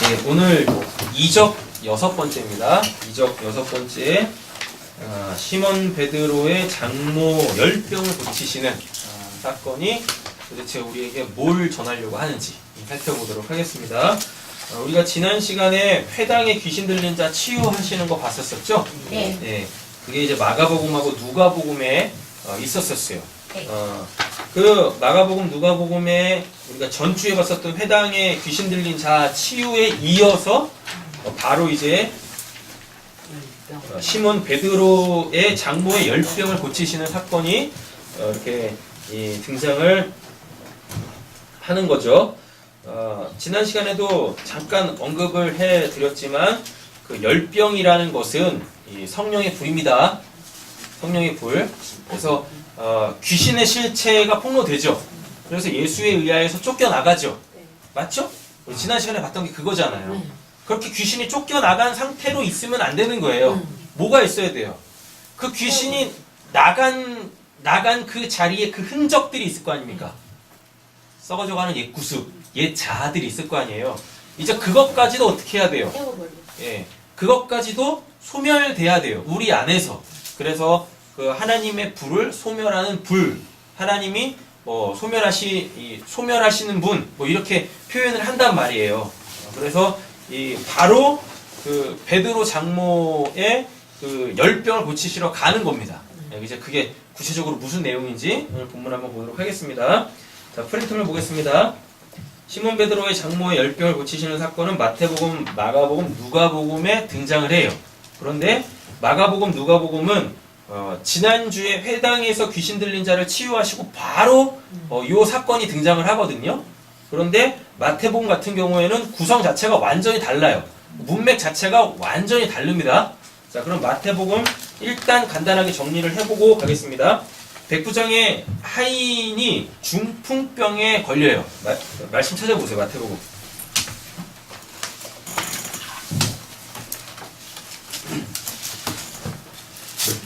네, 오늘 이적 6번째입니다. 이적 6번째. 시몬 베드로의 장모 열병을 고치시는 사건이 도대체 우리에게 뭘 전하려고 하는지 살펴보도록 하겠습니다. 우리가 지난 시간에 회당에 귀신 들린 자 치유하시는 거 봤었었죠? 네. 네, 그게 이제 마가복음하고 누가복음에 있었었어요. 네. 그 마가복음, 누가복음에 우리가 전주에 봤었던 회당에 귀신 들린 자 치유에 이어서 바로 이제 시몬 베드로의 장모의 열병을 고치시는 사건이 이렇게 등장을 하는 거죠. 지난 시간에도 잠깐 언급을 해드렸지만 그 열병이라는 것은 이 성령의 불입니다. 성령의 불. 그래서 귀신의 실체가 폭로되죠. 그래서 예수에 의하여서 쫓겨나가죠. 맞죠? 우리 지난 시간에 봤던 게 그거잖아요. 그렇게 귀신이 쫓겨나간 상태로 있으면 안 되는 거예요. 뭐가 있어야 돼요? 그 귀신이 나간 그 자리에 그 흔적들이 있을 거 아닙니까? 썩어져가는 옛 구습, 옛 자아들이 있을 거 아니에요. 이제 그것까지도 어떻게 해야 돼요? 예, 그것까지도 소멸돼야 돼요. 우리 안에서. 그래서 그 하나님의 불을 소멸하는 불, 하나님이 소멸하시는 분, 이렇게 표현을 한단 말이에요. 그래서 바로 그 베드로 장모의 그 열병을 고치시러 가는 겁니다. 이제 그게 구체적으로 무슨 내용인지 오늘 본문 한번 보도록 하겠습니다. 자, 프린트를 보겠습니다. 시몬 베드로의 장모의 열병을 고치시는 사건은 마태복음, 마가복음, 누가복음에 등장을 해요. 그런데 마가복음, 누가복음은 지난주에 회당에서 귀신 들린 자를 치유하시고 바로 이 사건이 등장을 하거든요. 그런데 마태복음 같은 경우에는 구성 자체가 완전히 달라요. 문맥 자체가 완전히 다릅니다. 자, 그럼 마태복음 일단 간단하게 정리를 해보고 가겠습니다. 백부장의 하인이 중풍병에 걸려요. 말씀 찾아보세요. 마태복음.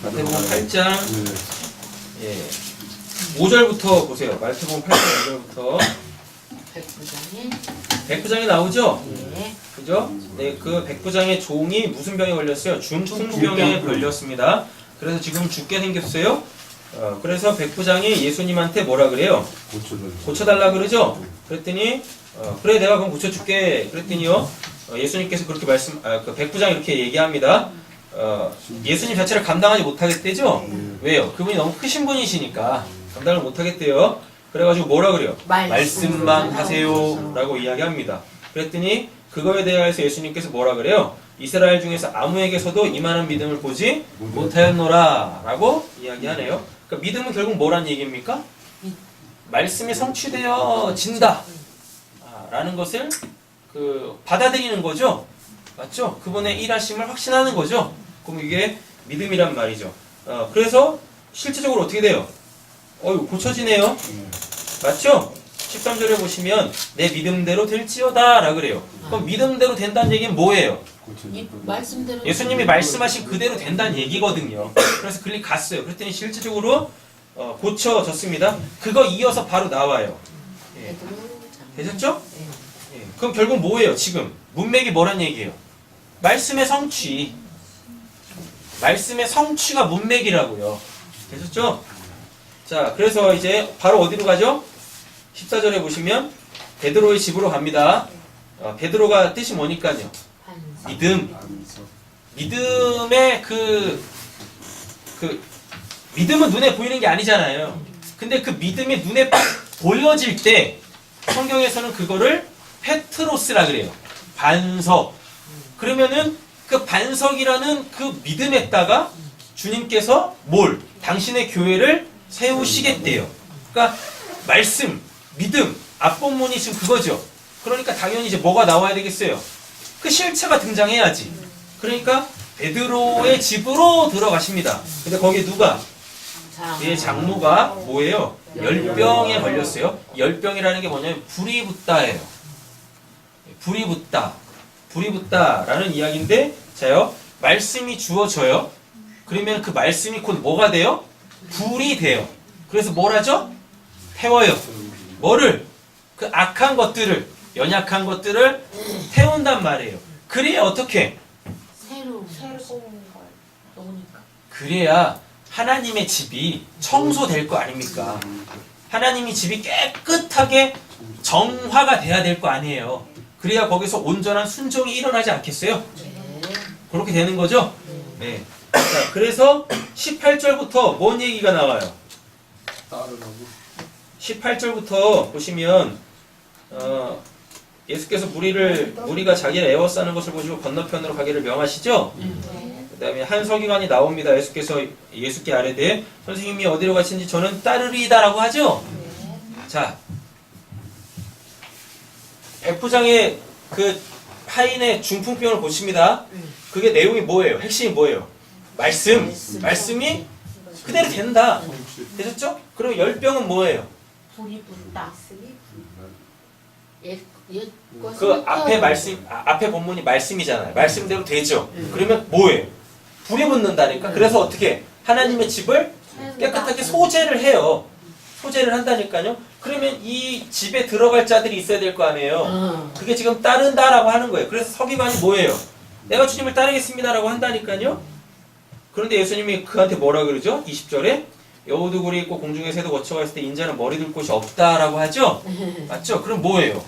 마태복음 8장 5절부터 보세요. 마태복음 8장 5절부터. 백부장이 나오죠? 네. 그죠? 네, 그 백부장의 종이 무슨 병에 걸렸어요? 중풍병에 걸렸습니다. 그래서 지금 죽게 생겼어요. 그래서 백부장이 예수님한테 뭐라 그래요? 고쳐달라 그러죠? 그랬더니 그래, 내가 그럼 고쳐줄게. 그랬더니요, 예수님께서 그렇게 그 백부장이 이렇게 얘기합니다. 예수님 자체를 감당하지 못하겠대죠? 왜요? 그분이 너무 크신 분이시니까 감당을 못하겠대요. 그래가지고 뭐라 그래요? 말씀만 하세요 라고 이야기합니다. 그랬더니 그거에 대해서 예수님께서 뭐라 그래요? 이스라엘 중에서 아무에게서도 이만한 믿음을 보지 못하였노라 라고 이야기하네요. 그러니까 믿음은 결국 뭐란 얘기입니까? 말씀이 성취되어진다 라는 것을 받아들이는 거죠. 맞죠? 그분의 일하심을 확신하는 거죠. 그럼 이게 믿음이란 말이죠. 그래서 실제적으로 어떻게 돼요? 고쳐지네요. 맞죠? 13절에 보시면 내 믿음대로 될지어다 라 그래요. 그럼 믿음대로 된다는 얘기는 뭐예요? 말씀대로 예수님이 말씀하신 그대로 된다는 얘기거든요. 그래서 글리 갔어요. 그랬더니 실질적으로 고쳐졌습니다. 그거 이어서 바로 나와요. 예. 되셨죠? 예. 그럼 결국 뭐예요? 지금 문맥이 뭐란 얘기예요? 말씀의 성취. 말씀의 성취가 문맥이라고요. 되셨죠? 자, 그래서 이제 바로 어디로 가죠? 14절에 보시면 베드로의 집으로 갑니다. 베드로가 뜻이 뭐니까요? 믿음. 믿음의 믿음은 눈에 보이는 게 아니잖아요. 근데 그 믿음이 눈에 보여질 때 성경에서는 그거를 페트로스라 그래요. 반석. 그러면은 그 반석이라는 그 믿음에다가 주님께서 당신의 교회를 세우시겠대요. 그러니까 말씀, 믿음, 앞본문이 지금 그거죠. 그러니까 당연히 이제 뭐가 나와야 되겠어요? 그 실체가 등장해야지. 그러니까 베드로의 집으로 들어가십니다. 근데 거기에 누가? 그의 장모가 뭐예요? 열병에 걸렸어요. 열병이라는 게 뭐냐면 불이 붙다예요. 불이 붙다. 불이 붙다라는 이야기인데, 자요, 말씀이 주어져요. 그러면 그 말씀이 곧 뭐가 돼요? 불이 돼요. 그래서 뭘 하죠? 태워요. 뭐를? 그 악한 것들을, 연약한 것들을 태운단 말이에요. 그래야 어떻게? 새로 놓으니까. 그래야 하나님의 집이 청소될 거 아닙니까? 하나님이 집이 깨끗하게 정화가 돼야 될 거 아니에요. 그래야 거기서 온전한 순종이 일어나지 않겠어요? 네. 그렇게 되는 거죠? 네. 자, 그래서 18절부터 뭔 얘기가 나와요? 18절부터 보시면 예수께서 무리가 자기를 애워싸는 것을 보시고 건너편으로 가기를 명하시죠? 그 다음에 한 서기관이 나옵니다. 예수께서 예수께 아뢰되 선생님이 어디로 가시는지 저는 따르리이다 라고 하죠? 자, 백부장의 그 하인의 중풍병을 보십니다. 그게 내용이 뭐예요? 핵심이 뭐예요? 말씀이 그대로 된다. 되셨죠? 그럼 열병은 뭐예요? 불이 분다. 그 앞에 말씀, 앞에 본문이 말씀이잖아요. 말씀대로 되죠. 그러면 뭐예요? 불이 붙는다니까. 그래서 어떻게 하나님의 집을 깨끗하게 소재를 해요. 소재를 한다니까요. 그러면 이 집에 들어갈 자들이 있어야 될 거 아니에요. 그게 지금 따른다라고 하는 거예요. 그래서 서기관이 뭐예요? 내가 주님을 따르겠습니다라고 한다니까요. 그런데 예수님이 그한테 뭐라 그러죠? 20절에 여우도 굴이 있고 공중에 새도 거쳐가 있을 때 인자는 머리 둘 곳이 없다라고 하죠? 맞죠? 그럼 뭐예요?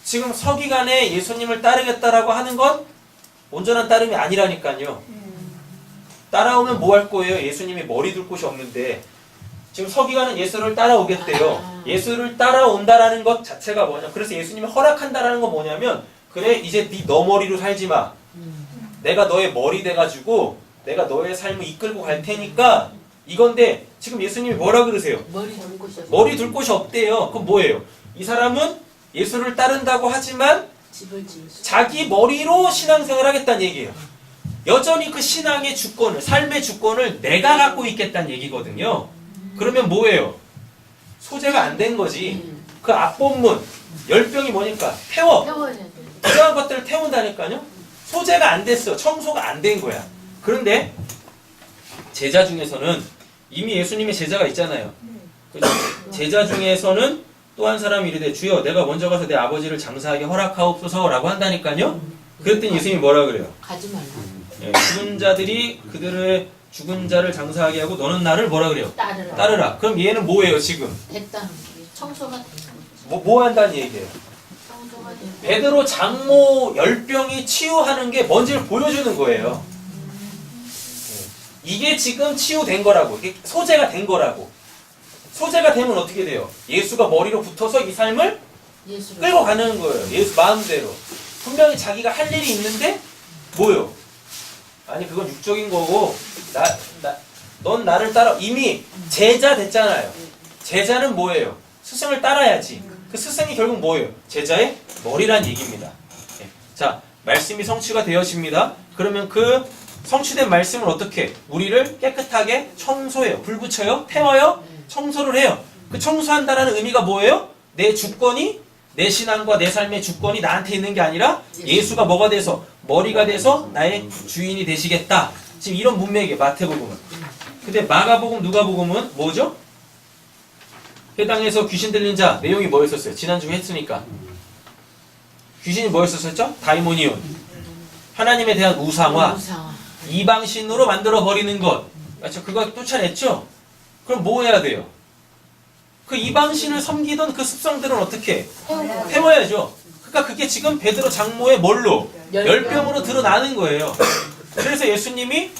지금 서기관에 예수님을 따르겠다라고 하는 건 온전한 따름이 아니라니까요. 따라오면 뭐 할 거예요? 예수님이 머리 둘 곳이 없는데 지금 서기관은 예수를 따라오겠대요. 예수를 따라온다라는 것 자체가 뭐냐? 그래서 예수님이 허락한다라는 건 뭐냐면 그래 이제 너 머리로 살지 마. 내가 너의 머리 돼가지고 내가 너의 삶을 이끌고 갈 테니까 이건데 지금 예수님이 뭐라 그러세요? 머리 둘 곳이 없대요. 그럼 뭐예요? 이 사람은 예수를 따른다고 하지만 자기 머리로 신앙생활을 하겠다는 얘기예요. 여전히 그 신앙의 주권을, 삶의 주권을 내가 갖고 있겠다는 얘기거든요. 그러면 뭐예요? 소재가 안 된 거지. 그 앞본문 열병이 뭐니까? 태워. 이러한 것들을 태운다니까요. 소재가 안 됐어. 청소가 안 된 거야. 그런데 제자 중에서는 이미 예수님의 제자가 있잖아요. 그죠? 제자 중에서는 또 한 사람이 이르되 주여 내가 먼저 가서 내 아버지를 장사하게 허락하옵소서라고 한다니까요. 그랬더니 예수님이 뭐라 그래요? 가지 말라. 예, 죽은 자들이 그들의 죽은 자를 장사하게 하고 너는 나를 뭐라 그래요? 따르라. 그럼 얘는 뭐예요 지금? 됐다는 게 청소가 된 거죠. 뭐 한다는 얘기예요? 청소가 된 거. 베드로 장모 열병이 치유하는 게 뭔지를 보여주는 거예요. 이게 지금 치유된 거라고. 이게 소재가 된 거라고. 소재가 되면 어떻게 돼요? 예수가 머리로 붙어서 이 삶을 끌고 가는 거예요. 예수 마음대로. 분명히 자기가 할 일이 있는데 뭐요? 아니 그건 육적인 거고 넌 나를 따라 이미 제자 됐잖아요. 제자는 뭐예요? 스승을 따라야지. 그 스승이 결국 뭐예요? 제자의 머리란 얘기입니다. 자, 말씀이 성취가 되어집니다. 그러면 그 성취된 말씀을 어떻게? 우리를 깨끗하게 청소해요. 불 붙여요? 태워요? 청소를 해요. 그 청소한다라는 의미가 뭐예요? 내 주권이 내 신앙과 내 삶의 주권이 나한테 있는 게 아니라 예수가 뭐가 돼서 머리가 돼서 나의 주인이 되시겠다. 지금 이런 문맥이에요. 마태복음은. 근데 마가복음, 누가복음은 뭐죠? 회당에서 귀신 들린 자 내용이 뭐였었어요? 지난주에 했으니까. 귀신이 뭐였었죠? 다이모니온. 하나님에 대한 우상화. 이방신으로 만들어 버리는 것. 맞죠? 그거 쫓아냈죠? 그럼 뭐 해야 돼요? 그 이방신을 섬기던 그 습성들은 어떻게? 태워야죠. 그러니까 그게 지금 베드로 장모의 뭘로? 열병으로 드러나는 거예요. 그래서 예수님이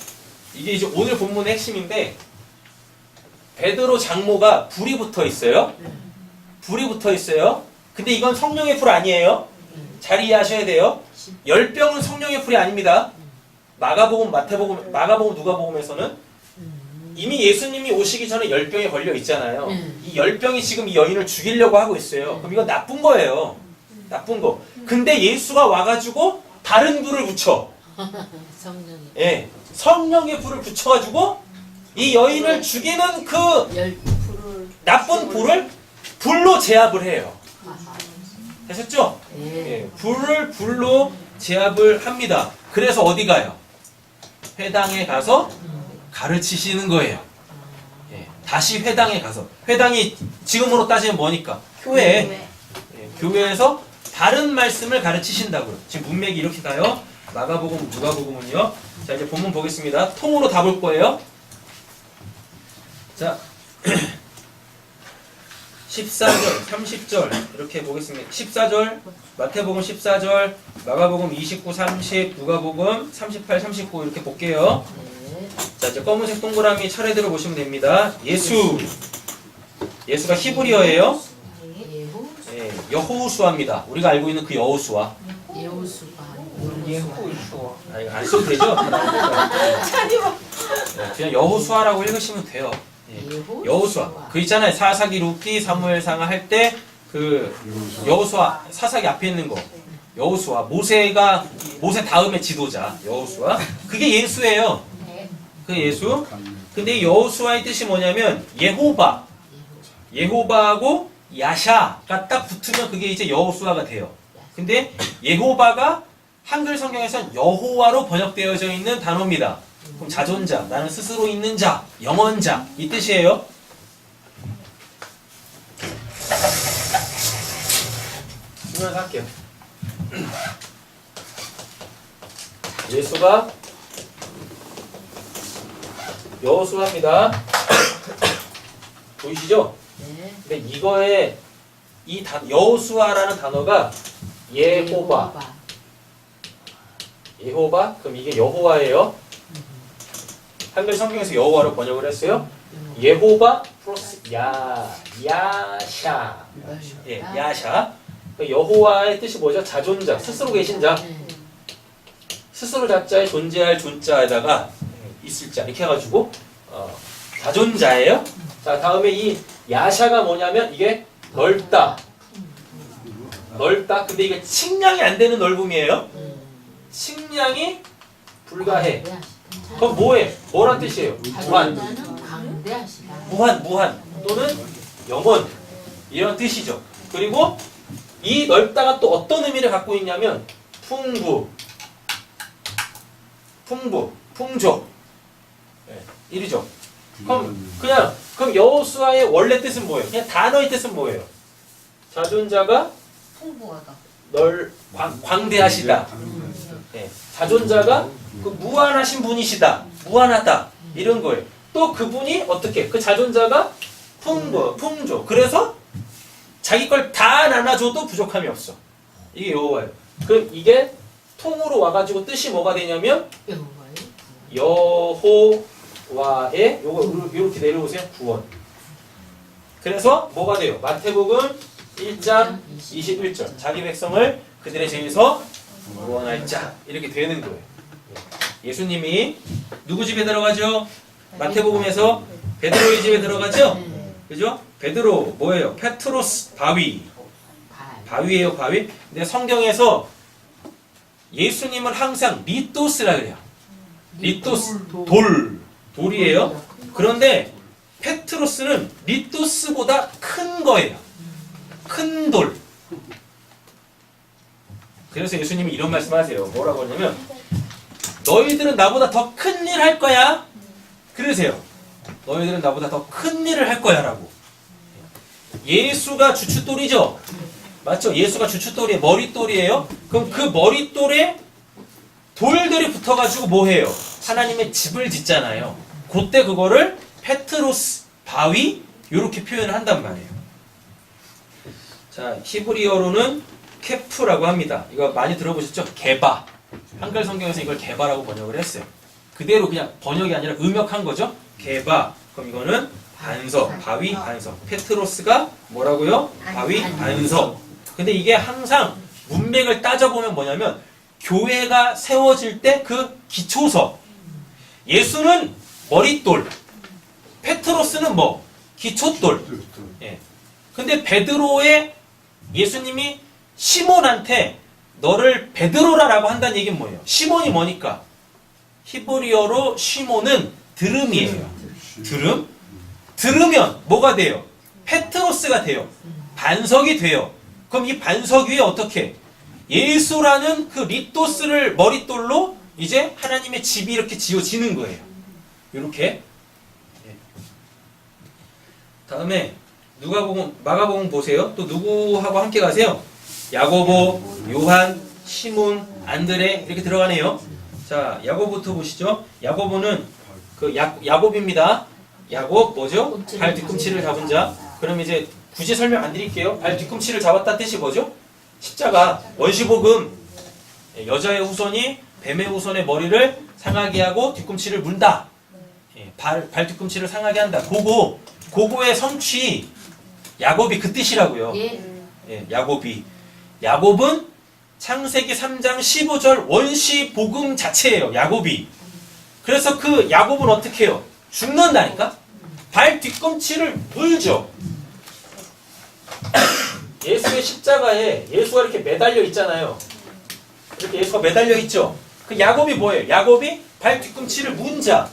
이게 이제 오늘 본문의 핵심인데 베드로 장모가 불이 붙어 있어요. 불이 붙어 있어요. 근데 이건 성령의 불 아니에요. 잘 이해하셔야 돼요. 열병은 성령의 불이 아닙니다. 마가복음, 마태복음, 마가복음, 누가복음에서는 이미 예수님이 오시기 전에 열병에 걸려 있잖아요. 이 열병이 지금 이 여인을 죽이려고 하고 있어요. 그럼 이건 나쁜 거예요. 나쁜 거. 근데 예수가 와가지고 다른 불을 붙여. 예, 성령의 불을 붙여가지고 이 여인을 죽이는 그 나쁜 불을 불로 제압을 해요. 되셨죠? 예, 불로 제압을 합니다. 그래서 어디 가요? 회당에 가서 가르치시는 거예요. 예, 다시 회당에 가서, 회당이 지금으로 따지면 뭐니까? 교회. 네. 교회에서 다른 말씀을 가르치신다고요. 지금 문맥이 이렇게 가요. 마가복음, 누가복음은요. 자, 이제 본문 보겠습니다. 통으로 다 볼 거예요. 자, 14절, 30절 이렇게 보겠습니다. 14절, 마태복음 14절, 마가복음 29, 30, 누가복음 38, 39 이렇게 볼게요. 자, 이제 검은색 동그라미 차례대로 보시면 됩니다. 예수가 히브리어예요. 예, 여호수아입니다. 우리가 알고 있는 그 여호수아. 예호수가 아, 이거 안 써도 되죠? 네, 그냥 여호수아라고 읽으시면 돼요. 예, 여호수아. 그 있잖아요. 사사기, 루키, 사무엘상하 할 때 그 여호수아 사사기 앞에 있는 거. 여호수아. 모세 다음에 지도자 여호수아. 그게 예수예요. 그 예수. 근데 이 여호수아의 뜻이 뭐냐면 예호바하고 야샤가 딱 붙으면 그게 이제 여호수아가 돼요. 근데 예호바가 한글 성경에선 여호와로 번역되어져 있는 단어입니다. 그럼 자존자, 나는 스스로 있는 자, 영원자 이 뜻이에요. 쓰면서 할게요. 예수가 여호수아입니다. 보이시죠? 근데 이거에 이 여호수아라는 단어가 예호바. 그럼 이게 여호와예요. 한글 성경에서 여호와로 번역을 했어요. 예호바 플러스 야샤. 예, 야샤. 여호와의 뜻이 뭐죠? 자존자, 스스로 계신 자. 스스로 자자에 존재할 존자에다가 있을 자 이렇게 해가지고 자존자예요. 자, 다음에 이 야샤가 뭐냐면 이게 넓다. 근데 이게 측량이 안 되는 넓음이에요. 측량이 불가해. 그럼 뭐해? 뭐란 뜻이에요? 무한 또는 영원 이런 뜻이죠. 그리고 이 넓다가 또 어떤 의미를 갖고 있냐면 풍조. 네, 이리죠. 그럼 여호수아의 원래 뜻은 뭐예요? 그냥 단어의 뜻은 뭐예요? 자존자가 풍부하다. 광대하시다. 네, 자존자가 그 무한하신 분이시다. 무한하다. 이런 거예요. 또 그분이 어떻게? 그 자존자가 풍조. 그래서 자기 걸 다 나눠줘도 부족함이 없어. 이게 여호와예요. 그럼 이게 통으로 와가지고 뜻이 뭐가 되냐면 여호와의 요거 이렇게 내려오세요. 구원. 그래서 뭐가 돼요? 마태복음 1장 21절. 자기 백성을 그들의 죄에서 구원할 자. 이렇게 되는 거예요. 예수님이 누구 집에 들어가죠? 마태복음에서 베드로의 집에 들어가죠? 그죠? 베드로 뭐예요? 페트로스 바위예요, 바위. 근데 성경에서 예수님을 항상 리토스라 그래요. 리토스 돌이에요. 그런데 페트로스는 리토스보다 큰 거예요. 큰 돌. 그래서 예수님이 이런 말씀하세요. 뭐라고 하냐면 너희들은 나보다 더 큰 일 할 거야. 그러세요. 너희들은 나보다 더 큰 일을 할 거야 라고. 예수가 주춧돌이죠. 맞죠? 예수가 주춧돌이에요. 머릿돌이에요. 그럼 그 머릿돌에 돌들이 붙어가지고 뭐해요? 하나님의 집을 짓잖아요. 그때 그거를 페트로스 바위 이렇게 표현을 한단 말이에요. 자, 히브리어로는 케프라고 합니다. 이거 많이 들어보셨죠? 게바. 한글 성경에서 이걸 게바라고 번역을 했어요. 그대로 그냥 번역이 아니라 음역한 거죠. 게바. 그럼 이거는 반석, 바위 반석. 페트로스가 뭐라고요? 바위 반석. 근데 이게 항상 문맥을 따져보면 뭐냐면 교회가 세워질 때 그 기초석. 예수는 머릿돌. 페트로스는 뭐? 기초돌. 예. 근데 베드로의 예수님이 시몬한테 너를 베드로라라고 한다는 얘기는 뭐예요? 시몬이 뭐니까? 히브리어로 시몬은 드름이에요. 드름? 들으면 뭐가 돼요? 페트로스가 돼요. 반석이 돼요. 그럼 이 반석 위에 어떻게? 예수라는 그 리토스를 머릿돌로 이제 하나님의 집이 이렇게 지어지는 거예요. 이렇게. 다음에 마가복음 보세요. 또 누구하고 함께 가세요? 야고보, 요한, 시몬, 안드레 이렇게 들어가네요. 자, 야고보부터 보시죠. 야고보는 그 야곱입니다. 야곱 뭐죠? 발 뒤꿈치를 잡은 자. 그럼 이제 굳이 설명 안 드릴게요. 발 뒤꿈치를 잡았다 뜻이 뭐죠? 십자가, 원시복음. 여자의 후손이 뱀의 후손의 머리를 상하게 하고 뒤꿈치를 문다. 발 뒤꿈치를 상하게 한다. 고고의 성취. 야곱이 그 뜻이라고요. 야곱이. 야곱은 창세기 3장 15절 원시 복음 자체예요. 야곱이. 그래서 그 야곱은 어떻게 해요? 죽는다니까? 발 뒤꿈치를 물죠. 예수의 십자가에 예수가 이렇게 매달려 있잖아요. 이렇게 예수가 매달려 있죠. 그 야곱이 뭐예요? 야곱이 발 뒤꿈치를 문 자.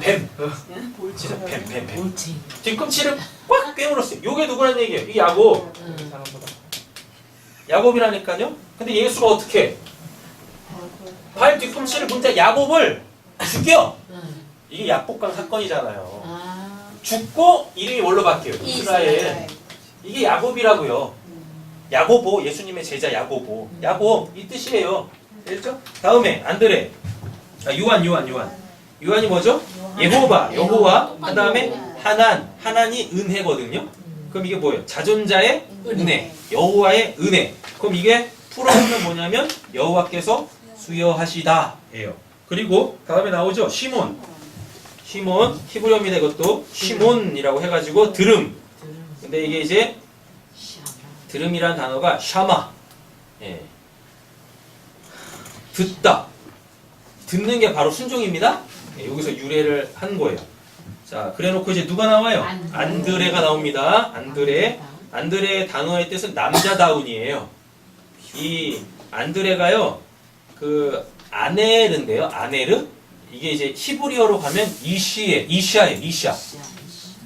뱀. 진짜 뱀. 뒤꿈치를 꽉 꿰물었어요. 요게 누구란 얘기예요? 이 야곱. 야곱이라니까요. 근데 예수가 어떻게? 발 뒤꿈치를 문자 야곱을 죽여. 이게 약복강 사건이잖아요. 죽고 이름이 뭘로 바뀌어요? 이스라엘. 이게 야곱이라고요. 야고보, 예수님의 제자 야고보. 야곱 이 뜻이에요. 알죠? 다음에 안드레. 요한. 요한이 뭐죠? 여호와. 그 다음에 하난이 은혜거든요. 그럼 이게 뭐예요? 자존자의 은혜. 여호와의 은혜. 그럼 이게 풀어보면 뭐냐면 여호와께서 수여하시다 예요. 그리고 다음에 나오죠. 시몬 히브리어입니다. 이것도 시몬이라고 해가지고 들음. 근데 이게 이제 들음이란 단어가 샤마. 듣다. 듣는 게 바로 순종입니다. 여기서 유래를 한 거예요. 자, 그래놓고 이제 누가 나와요? 안드레가 나옵니다. 안드레의 단어의 뜻은 남자다운이에요. 이 안드레가요, 그 아네르인데요. 아네르? 이게 이제 히브리어로 가면 이시예요. 이샤.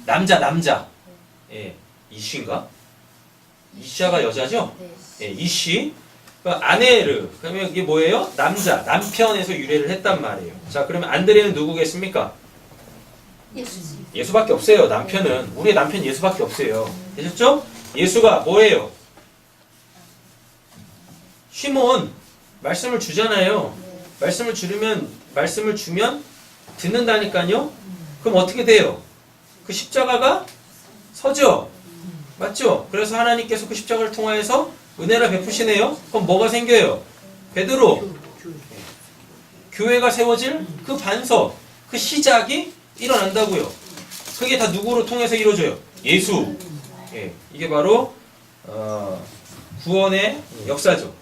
남자. 이시인가? 이샤가 여자죠? 이시. 아네르. 그러면 이게 뭐예요? 남편에서 유래를 했단 말이에요. 자, 그러면 안드레는 누구겠습니까? 예수밖에 없어요. 남편은. 우리의 남편 예수밖에 없어요. 되셨죠? 예수가 뭐예요? 시몬. 말씀을 주잖아요. 말씀을 주면 듣는다니까요. 그럼 어떻게 돼요? 그 십자가가 서죠. 맞죠? 그래서 하나님께서 그 십자가를 통하여서 은혜를 베푸시네요. 그럼 뭐가 생겨요? 베드로. 교회가 세워질 그 반석, 그 시작이 일어난다고요. 그게 다 누구로 통해서 이루어져요? 예수. 이게 바로 구원의 역사죠.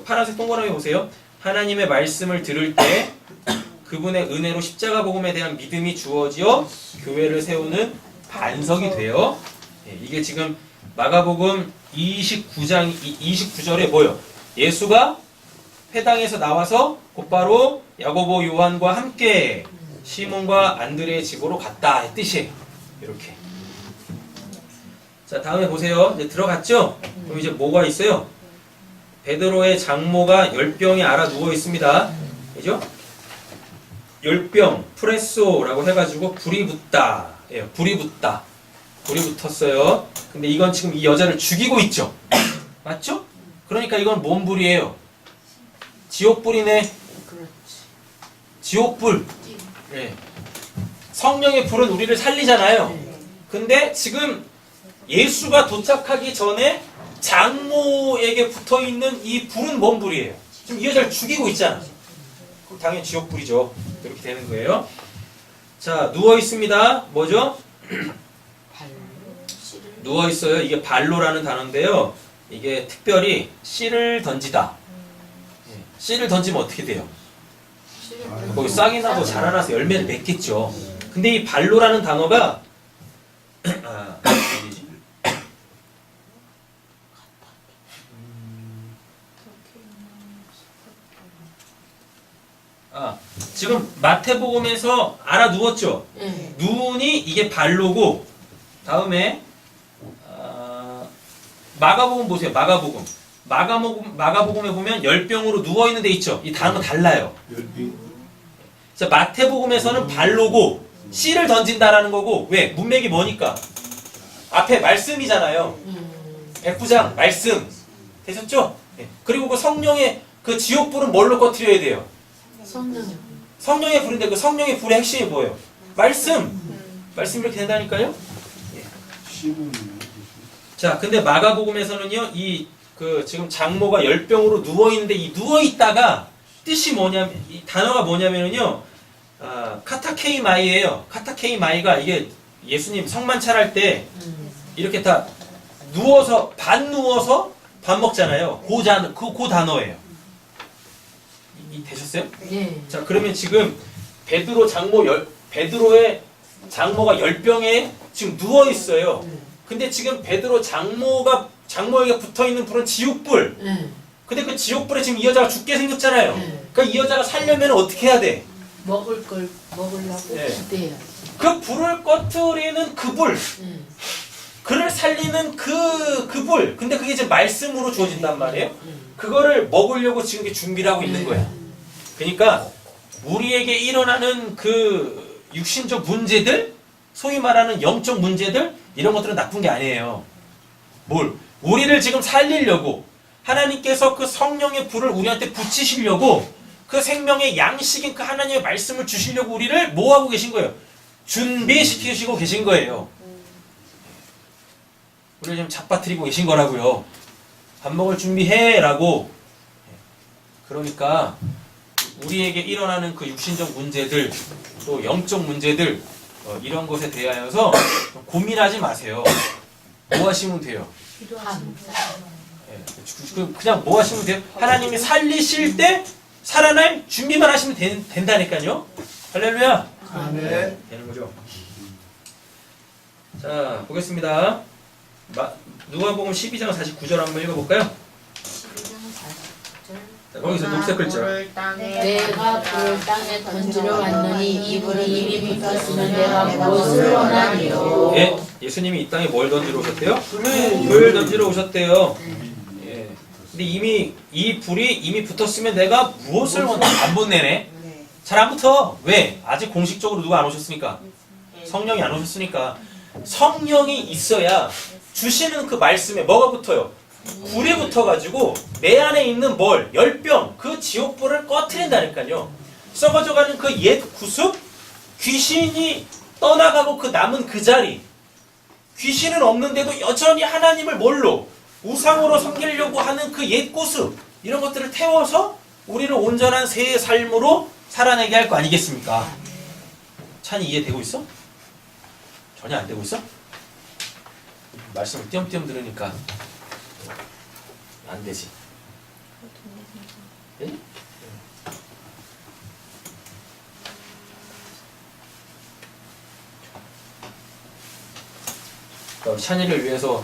파란색 동그라미 보세요. 하나님의 말씀을 들을 때 그분의 은혜로 십자가 복음에 대한 믿음이 주어지어 교회를 세우는 반석이 돼요. 이게 지금 마가복음 29절에 뭐예요? 예수가 회당에서 나와서 곧바로 야고보 요한과 함께 시몬과 안드레의 집으로 갔다 이 뜻이에요. 이렇게. 자, 다음에 보세요. 이제 들어갔죠? 그럼 이제 뭐가 있어요? 베드로의 장모가 열병에 앓아 누워 있습니다. 그죠? 열병, 프레소라고 해가지고 불이 붙다. 불이 붙었어요. 근데 이건 지금 이 여자를 죽이고 있죠? 맞죠? 그러니까 이건 뭔 불이에요? 지옥불이네. 지옥불. 성령의 불은 우리를 살리잖아요. 근데 지금 예수가 도착하기 전에 장모에게 붙어있는 이 불은 뭔 불이에요? 지금 이 여자를 죽이고 있잖아. 당연히 지옥불이죠. 이렇게 되는 거예요. 자, 누워있습니다. 뭐죠? 누워있어요. 이게 발로라는 단어인데요. 이게 특별히 씨를 던지다. 씨를 던지면 어떻게 돼요? 거기 싹이 나고 자라나서 열매를 맺겠죠. 근데 이 발로라는 단어가 지금 마태복음에서 알아 누웠죠? 누운이 이게 발로고 다음에 마가복음 보세요. 마가복음에 보면 열병으로 누워 있는 데 있죠. 이 단어 달라요. 자, 마태복음에서는 발로고 씨를 던진다라는 거고 왜? 문맥이 뭐니까? 앞에 말씀이잖아요. 백부장 말씀 되셨죠? 네. 그리고 그 성령의 그 지옥불은 뭘로 꺼트려야 돼요? 성령. 성령의 불인데 그 성령의 불의 핵심이 뭐예요? 말씀 이렇게 된다니까요? 자, 근데 마가복음에서는요, 지금 장모가 열병으로 누워있는데, 이 누워있다가, 뜻이 뭐냐면, 이 단어가 뭐냐면요, 카타케이마이예요. 카타케이마이가 이게 예수님 성만찬할 때, 이렇게 다 누워서, 반 누워서 밥 먹잖아요. 그 단어예요. 되셨어요? 예. 자, 그러면 지금, 베드로의 장모가 열병에 지금 누워있어요. 근데 지금 베드로 장모에게 붙어있는 불은 지옥불. 근데 그 지옥불에 지금 이 여자가 죽게 생겼잖아요. 그러니까 이 여자가 살려면 어떻게 해야 돼? 먹을 걸 먹으려고 네. 기대해야지. 그 불을 꺼트리는 그 불. 그를 살리는 그 불. 근데 그게 지금 말씀으로 주어진단 말이에요. 그거를 먹으려고 지금 준비를 하고 있는 거야. 그러니까 우리에게 일어나는 그 육신적 문제들, 소위 말하는 영적 문제들, 이런 것들은 나쁜 게 아니에요. 우리를 지금 살리려고 하나님께서 그 성령의 불을 우리한테 붙이시려고 그 생명의 양식인 그 하나님의 말씀을 주시려고 우리를 뭐 하고 계신 거예요? 준비시키시고 계신 거예요. 우리를 지금 잡아뜨리고 계신 거라고요. 밥 먹을 준비해 라고. 그러니까 우리에게 일어나는 그 육신적 문제들, 또 영적 문제들, 이런 것에 대하여서 고민하지 마세요. 뭐 하시면 돼요? 그냥 뭐 하시면 돼요? 하나님이 살리실 때 살아날 준비만 하시면 된다니까요. 할렐루야. 아멘. 되는 거죠. 자, 보겠습니다. 누가복음 12장 49절 한번 읽어볼까요? 자, 거기서 녹색 글자. 내가 불을 땅에 던지러 왔느니 이 불이 이미 붙었으면 내가 무엇을 원하니요. 예, 예수님이 이 땅에 뭘 던지러 오셨대요? 불 던지러 오셨대요. 예. 근데 이 불이 이미 붙었으면 내가 무엇을 원하니? 안 붙네네. 잘 안 붙어. 왜? 아직 공식적으로 누가 안 오셨으니까. 성령이 안 오셨으니까. 성령이 있어야 주시는 그 말씀에 뭐가 붙어요? 불이 붙어가지고 내 안에 있는 열병, 그 지옥불을 꺼트린다니까요. 썩어져가는 그 옛 구습, 귀신이 떠나가고 그 남은 그 자리, 귀신은 없는데도 여전히 하나님을 우상으로 섬기려고 하는 그 옛 구습, 이런 것들을 태워서 우리를 온전한 새 삶으로 살아내게 할 거 아니겠습니까? 찬이 이해되고 있어? 전혀 안 되고 있어? 말씀을 띄엄띄엄 들으니까 안 되지. 예? 우리 찬이를 위해서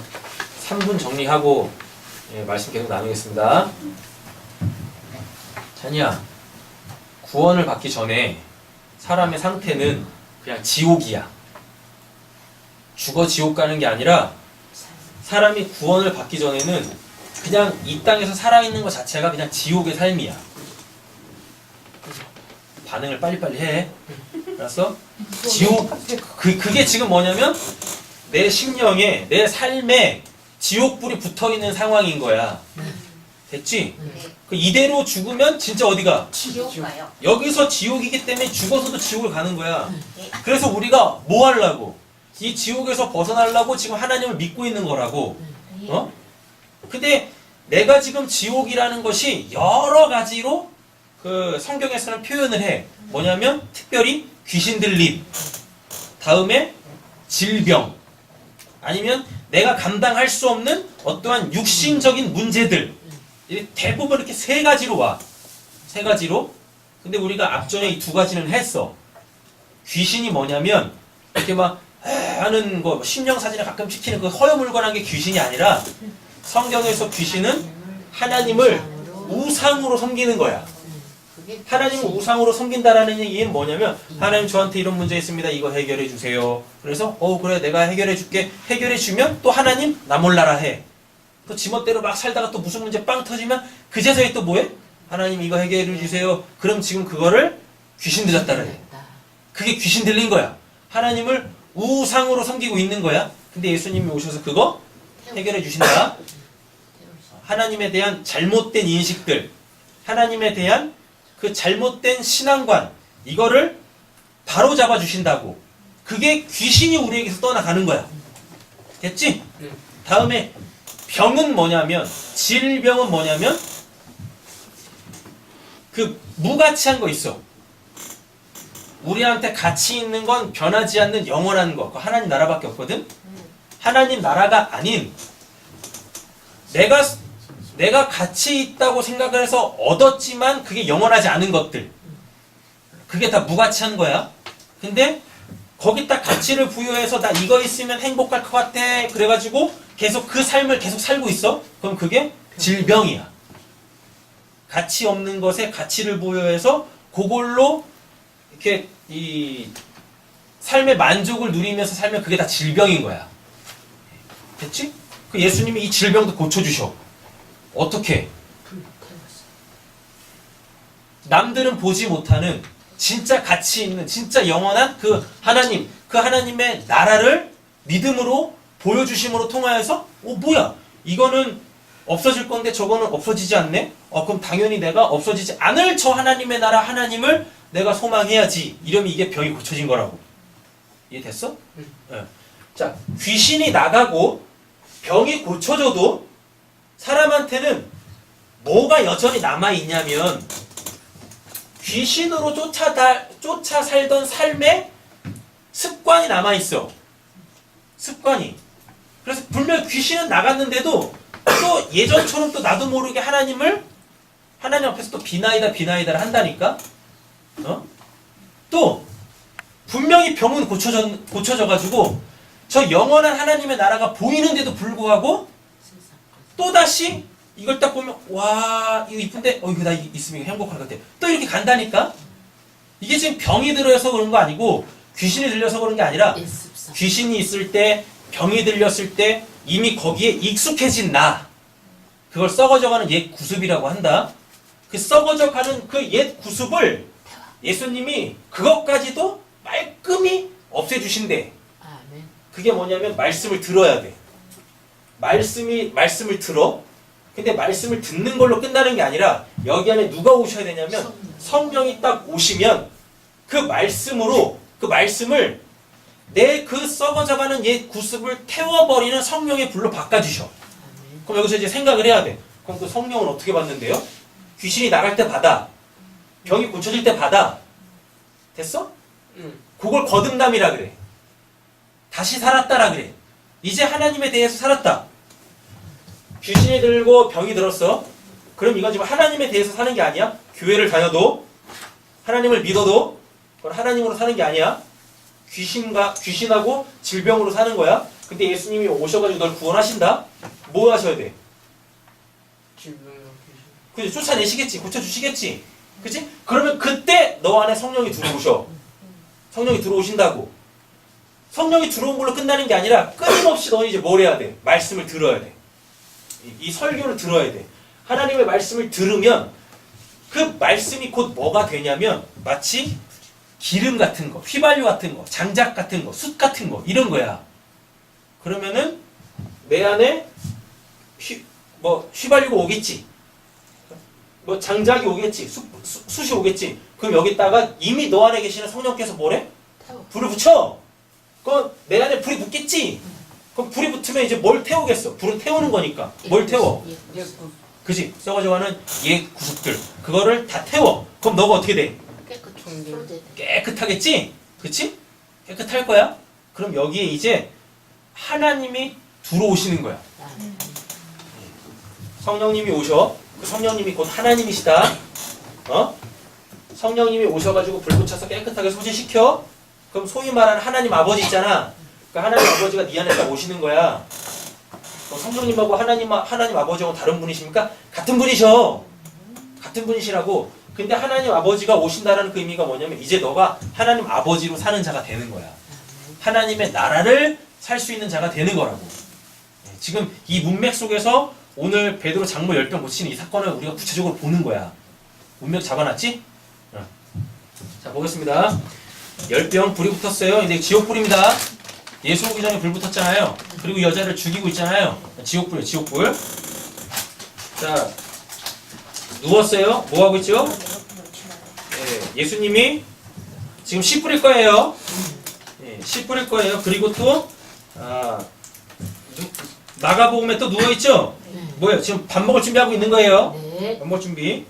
3분 정리하고 말씀 계속 나누겠습니다. 찬이야, 구원을 받기 전에 사람의 상태는 그냥 지옥이야. 죽어 지옥 가는 게 아니라 사람이 구원을 받기 전에는 그냥 이 땅에서 살아있는 것 자체가 그냥 지옥의 삶이야. 반응을 빨리빨리 해. 알았어? 지옥, 그게 지금 뭐냐면 내 심령에, 내 삶에 지옥불이 붙어있는 상황인 거야. 됐지? 이대로 죽으면 진짜 어디가? 지옥 가요. 여기서 지옥이기 때문에 죽어서도 지옥을 가는 거야. 그래서 우리가 뭐 하려고? 이 지옥에서 벗어나려고 지금 하나님을 믿고 있는 거라고. 근데 내가 지금 지옥이라는 것이 여러 가지로 그 성경에서는 표현을 해. 뭐냐면 특별히 귀신 들림, 다음에 질병, 아니면 내가 감당할 수 없는 어떠한 육신적인 문제들. 대부분 이렇게 세 가지로 와. 세 가지로. 근데 우리가 앞전에 이 두 가지는 했어. 귀신이 뭐냐면 이렇게 막 하는 거, 심령사진에 가끔 시키는 그 허여물건한 게 귀신이 아니라 성경에서 귀신은 하나님을 우상으로 섬기는 거야. 하나님을 우상으로 섬긴다라는 얘기는 뭐냐면 하나님 저한테 이런 문제 있습니다. 이거 해결해 주세요. 그래서 그래 내가 해결해 줄게. 해결해 주면 또 하나님 나 몰라라 해. 또 지멋대로 막 살다가 또 무슨 문제 빵 터지면 그제서야 또 뭐해? 하나님 이거 해결해 주세요. 그럼 지금 그거를 귀신 들렸다는 해. 그게 귀신 들린 거야. 하나님을 우상으로 섬기고 있는 거야. 근데 예수님이 오셔서 그거 해결해 주신다. 하나님에 대한 잘못된 인식들, 하나님에 대한 그 잘못된 신앙관, 이거를 바로 잡아 주신다고. 그게 귀신이 우리에게서 떠나가는 거야. 됐지? 다음에 병은 뭐냐면, 질병은 뭐냐면 그 무가치한 거 있어. 우리한테 가치 있는 건 변하지 않는 영원한 거. 그거 하나님 나라밖에 없거든. 하나님 나라가 아닌 내가 가치 있다고 생각을 해서 얻었지만 그게 영원하지 않은 것들. 그게 다 무가치한 거야. 근데 거기다 가치를 부여해서 나 이거 있으면 행복할 것 같아. 그래가지고 계속 그 삶을 계속 살고 있어. 그럼 그게 질병이야. 가치 없는 것에 가치를 부여해서 그걸로 이렇게 이 삶의 만족을 누리면서 살면 그게 다 질병인 거야. 됐지? 그 예수님이 이 질병도 고쳐주셔. 어떻게? 남들은 보지 못하는 진짜 가치 있는 진짜 영원한 그 하나님의 나라를 믿음으로 보여주심으로 통하여서 뭐야? 이거는 없어질 건데 저거는 없어지지 않네? 그럼 당연히 내가 없어지지 않을 저 하나님의 나라 하나님을 내가 소망해야지. 이러면 이게 병이 고쳐진 거라고. 이해됐어? 네. 자, 귀신이 나가고 병이 고쳐져도 사람한테는 뭐가 여전히 남아있냐면 귀신으로 쫓아 살던 삶의 습관이 남아있어. 습관이. 그래서 분명 귀신은 나갔는데도 또 예전처럼 또 나도 모르게 하나님 앞에서 또 비나이다를 한다니까? 또 분명히 병은 고쳐져가지고 저 영원한 하나님의 나라가 보이는데도 불구하고 또다시 이걸 딱 보면 와 이거 이쁜데 이거 나 있으면 행복할 것 같아. 또 이렇게 간다니까? 이게 지금 병이 들어서 그런 거 아니고 귀신이 들려서 그런 게 아니라 귀신이 있을 때 병이 들렸을 때 이미 거기에 익숙해진 나, 그걸 썩어져가는 옛 구습이라고 한다. 그 썩어져가는 그 옛 구습을 예수님이 그것까지도 말끔히 없애주신대. 그게 뭐냐면 말씀을 들어야 돼. 말씀을 들어. 근데 말씀을 듣는 걸로 끝나는 게 아니라 여기 안에 누가 오셔야 되냐면 성령이 딱 오시면 그 말씀을 내 그 썩어져가는 옛 구습을 태워버리는 성령의 불로 바꿔주셔. 그럼 여기서 이제 생각을 해야 돼. 그럼 그 성령은 어떻게 받는데요? 귀신이 나갈 때 받아. 병이 고쳐질 때 받아. 됐어? 그걸 거듭남이라 그래. 다시 살았다라 그래. 이제 하나님에 대해서 살았다. 귀신이 들고 병이 들었어. 그럼 이건 지금 하나님에 대해서 사는 게 아니야. 교회를 다녀도 하나님을 믿어도 그건 하나님으로 사는 게 아니야. 귀신하고 질병으로 사는 거야. 근데 예수님이 오셔가지고 널 구원하신다. 뭐 하셔야 돼? 그치? 쫓아내시겠지. 고쳐주시겠지. 그치? 그러면 그때 너 안에 성령이 들어오셔. 성령이 들어오신다고. 성령이 들어온 걸로 끝나는 게 아니라 끊임없이 너는 이제 뭘 해야 돼? 말씀을 들어야 돼. 이 설교를 들어야 돼. 하나님의 말씀을 들으면 그 말씀이 곧 뭐가 되냐면 마치 기름 같은 거, 휘발유 같은 거, 장작 같은 거, 숯 같은 거 이런 거야. 그러면은 내 안에 휘발유가 오겠지. 장작이 오겠지. 숯이 오겠지. 그럼 여기다가 이미 너 안에 계시는 성령께서 뭐래? 불을 붙여. 그럼 내 안에 불이 붙겠지. 그럼 불이 붙으면 이제 뭘 태우겠어? 불은 태우는 거니까. 뭘 태워? 그지? 썩어져가는 옛 구습들. 그거를 다 태워. 그럼 너가 어떻게 돼? 깨끗하겠지? 그치? 깨끗할 거야? 그럼 여기에 이제 하나님이 들어오시는 거야. 성령님이 오셔. 그 성령님이 곧 하나님이시다. 성령님이 오셔가지고 불 붙여서 깨끗하게 소진시켜. 그럼 소위 말하는 하나님 아버지 있잖아. 그 하나님 아버지가 네 안에 딱 오시는 거야. 성령님하고 하나님 아버지하고 다른 분이십니까? 같은 분이셔. 같은 분이시라고. 근데 하나님 아버지가 오신다라는 그 의미가 뭐냐면 이제 너가 하나님 아버지로 사는 자가 되는 거야. 하나님의 나라를 살 수 있는 자가 되는 거라고. 지금 이 문맥 속에서 오늘 베드로 장모 열병 고치는 이 사건을 우리가 구체적으로 보는 거야. 운명 잡아놨지? 자, 보겠습니다. 열병 불이 붙었어요. 이제 지옥불입니다. 예수 오기 전에 불 붙었잖아요. 그리고 여자를 죽이고 있잖아요. 지옥불이에요, 지옥불. 자, 누웠어요. 뭐 하고 있죠? 예수님이 지금 씨 뿌릴 거예요. 씨 뿌릴 거예요. 그리고 또 마가복음에 또 누워있죠? 뭐예요? 지금 밥 먹을 준비하고 있는 거예요. 네. 밥 먹을 준비.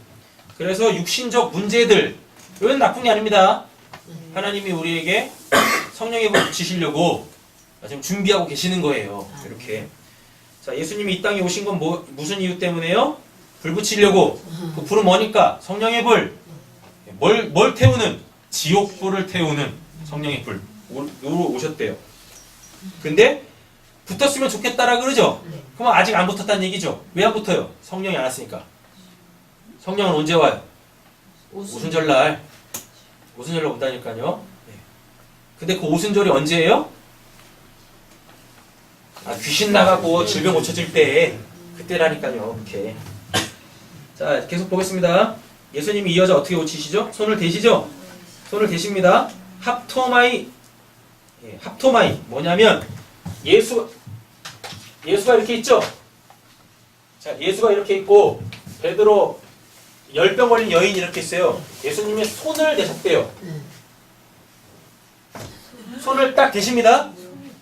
그래서 육신적 문제들, 이건 나쁜 게 아닙니다. 하나님이 우리에게 성령의 불 붙이시려고 지금 준비하고 계시는 거예요. 이렇게. 자, 예수님이 이 땅에 오신 건 무슨 이유 때문에요? 불 붙이려고. 그 불은 뭐니까? 성령의 불. 뭘 태우는? 지옥불을 태우는 성령의 불. 오셨대요. 근데 붙었으면 좋겠다라 그러죠? 그럼 아직 안 붙었다는 얘기죠? 왜 안 붙어요? 성령이 안 왔으니까. 성령은 언제 와요? 오순절날. 오순절날 온다니까요. 근데 그 오순절이 언제예요? 귀신 나가고 질병 고쳐질 때 그때라니까요. 그렇게. 자, 계속 보겠습니다. 예수님이 이 여자 어떻게 고치시죠? 손을 대시죠? 손을 대십니다. 합토마이. 합토마이 뭐냐면 예수가 이렇게 있죠? 자, 예수가 이렇게 있고 베드로 열병 걸린 여인이 이렇게 있어요. 예수님이 손을 대셨대요. 손을 딱 대십니다.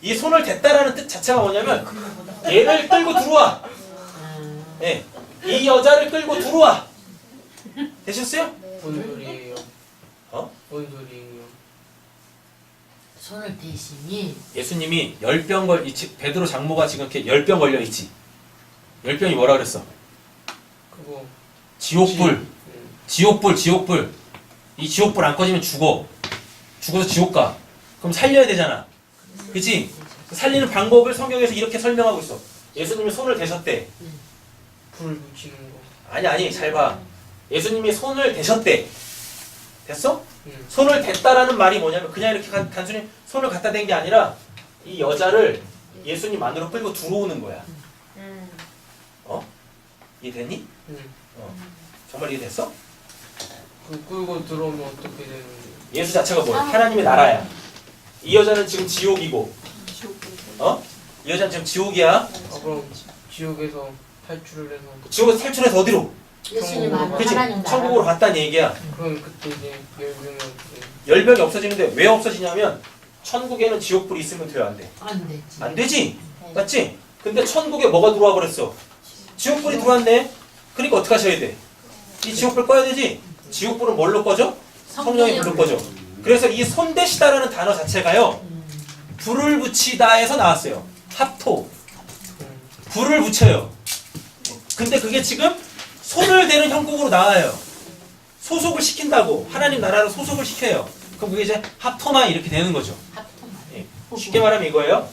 이 손을 댔다라는 뜻 자체가 뭐냐면 얘를 끌고 들어와. 네. 이 여자를 끌고 들어와. 되셨어요? 뭔 소리예요? 뭔 소리예요? 손을 대심이 예수님이 베드로 장모가 지금 이렇게 열병 걸려 있지. 열병이 뭐라 그랬어? 그거 지옥불. 지옥불. 이 지옥불 안 꺼지면 죽어. 죽어서 지옥 가. 그럼 살려야 되잖아. 그치? 살리는 방법을 성경에서 이렇게 설명하고 있어. 예수님이 손을 대셨대. 불 붙이는 거. 아니, 잘 봐. 예수님이 손을 대셨대. 됐어? 손을 댔다라는 말이 뭐냐면 그냥 이렇게 단순히 손을 갖다 댄 게 아니라 이 여자를 예수님 안으로 끌고 들어오는 거야. 이해됐니? 정말 이해됐어? 그 끌고 들어오면 어떻게 되는데? 예수 자체가 뭐야? 하나님의 나라야. 이 여자는 지금 지옥이고, 이 여자는 지금 지옥이야. 그럼 지옥에서 탈출을 해서 지옥에서 탈출해서 어디로? 예수님 안에 그치? 하나님 나라. 천국으로 갔다는 얘기야. 그럼 그때 이제 열병이 어떻게? 열병이 없어지는데 왜 없어지냐면 천국에는 지옥불이 있으면 돼요, 안 돼? 안 되지. 안 되지? 맞지? 근데 천국에 뭐가 들어와 버렸어? 지옥불이 들어왔네? 그러니까 어떻게 하셔야 돼? 이 지옥불 꺼야 되지? 지옥불은 뭘로 꺼져? 성령의 불로 꺼져. 그래서 이 손대시다라는 단어 자체가요, 불을 붙이다에서 나왔어요. 합토. 불을 붙여요. 근데 그게 지금 손을 대는 형국으로 나와요. 소속을 시킨다고. 하나님 나라로 소속을 시켜요. 그럼 그게 이제 합토마 이렇게 되는 거죠. 쉽게 말하면 이거예요.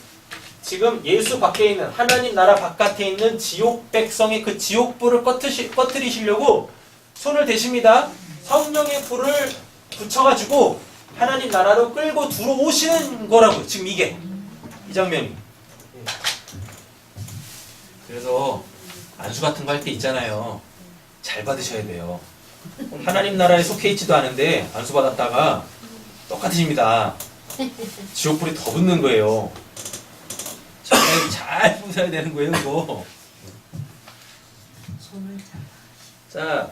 지금 예수 밖에 있는 하나님 나라 바깥에 있는 지옥 백성의 그 지옥불을 꺼트리시려고 손을 대십니다. 성령의 불을 붙여가지고 하나님 나라로 끌고 들어오시는 거라고. 지금 이게 이 장면이. 그래서 안수 같은 거 할 때 있잖아요. 잘 받으셔야 돼요. 하나님 나라에 속해 있지도 않은데 안수 받았다가 똑같으십니다. 지옥불이 더 붙는 거예요. 잘 부숴야 되는 거예요, 이거. 손을 자,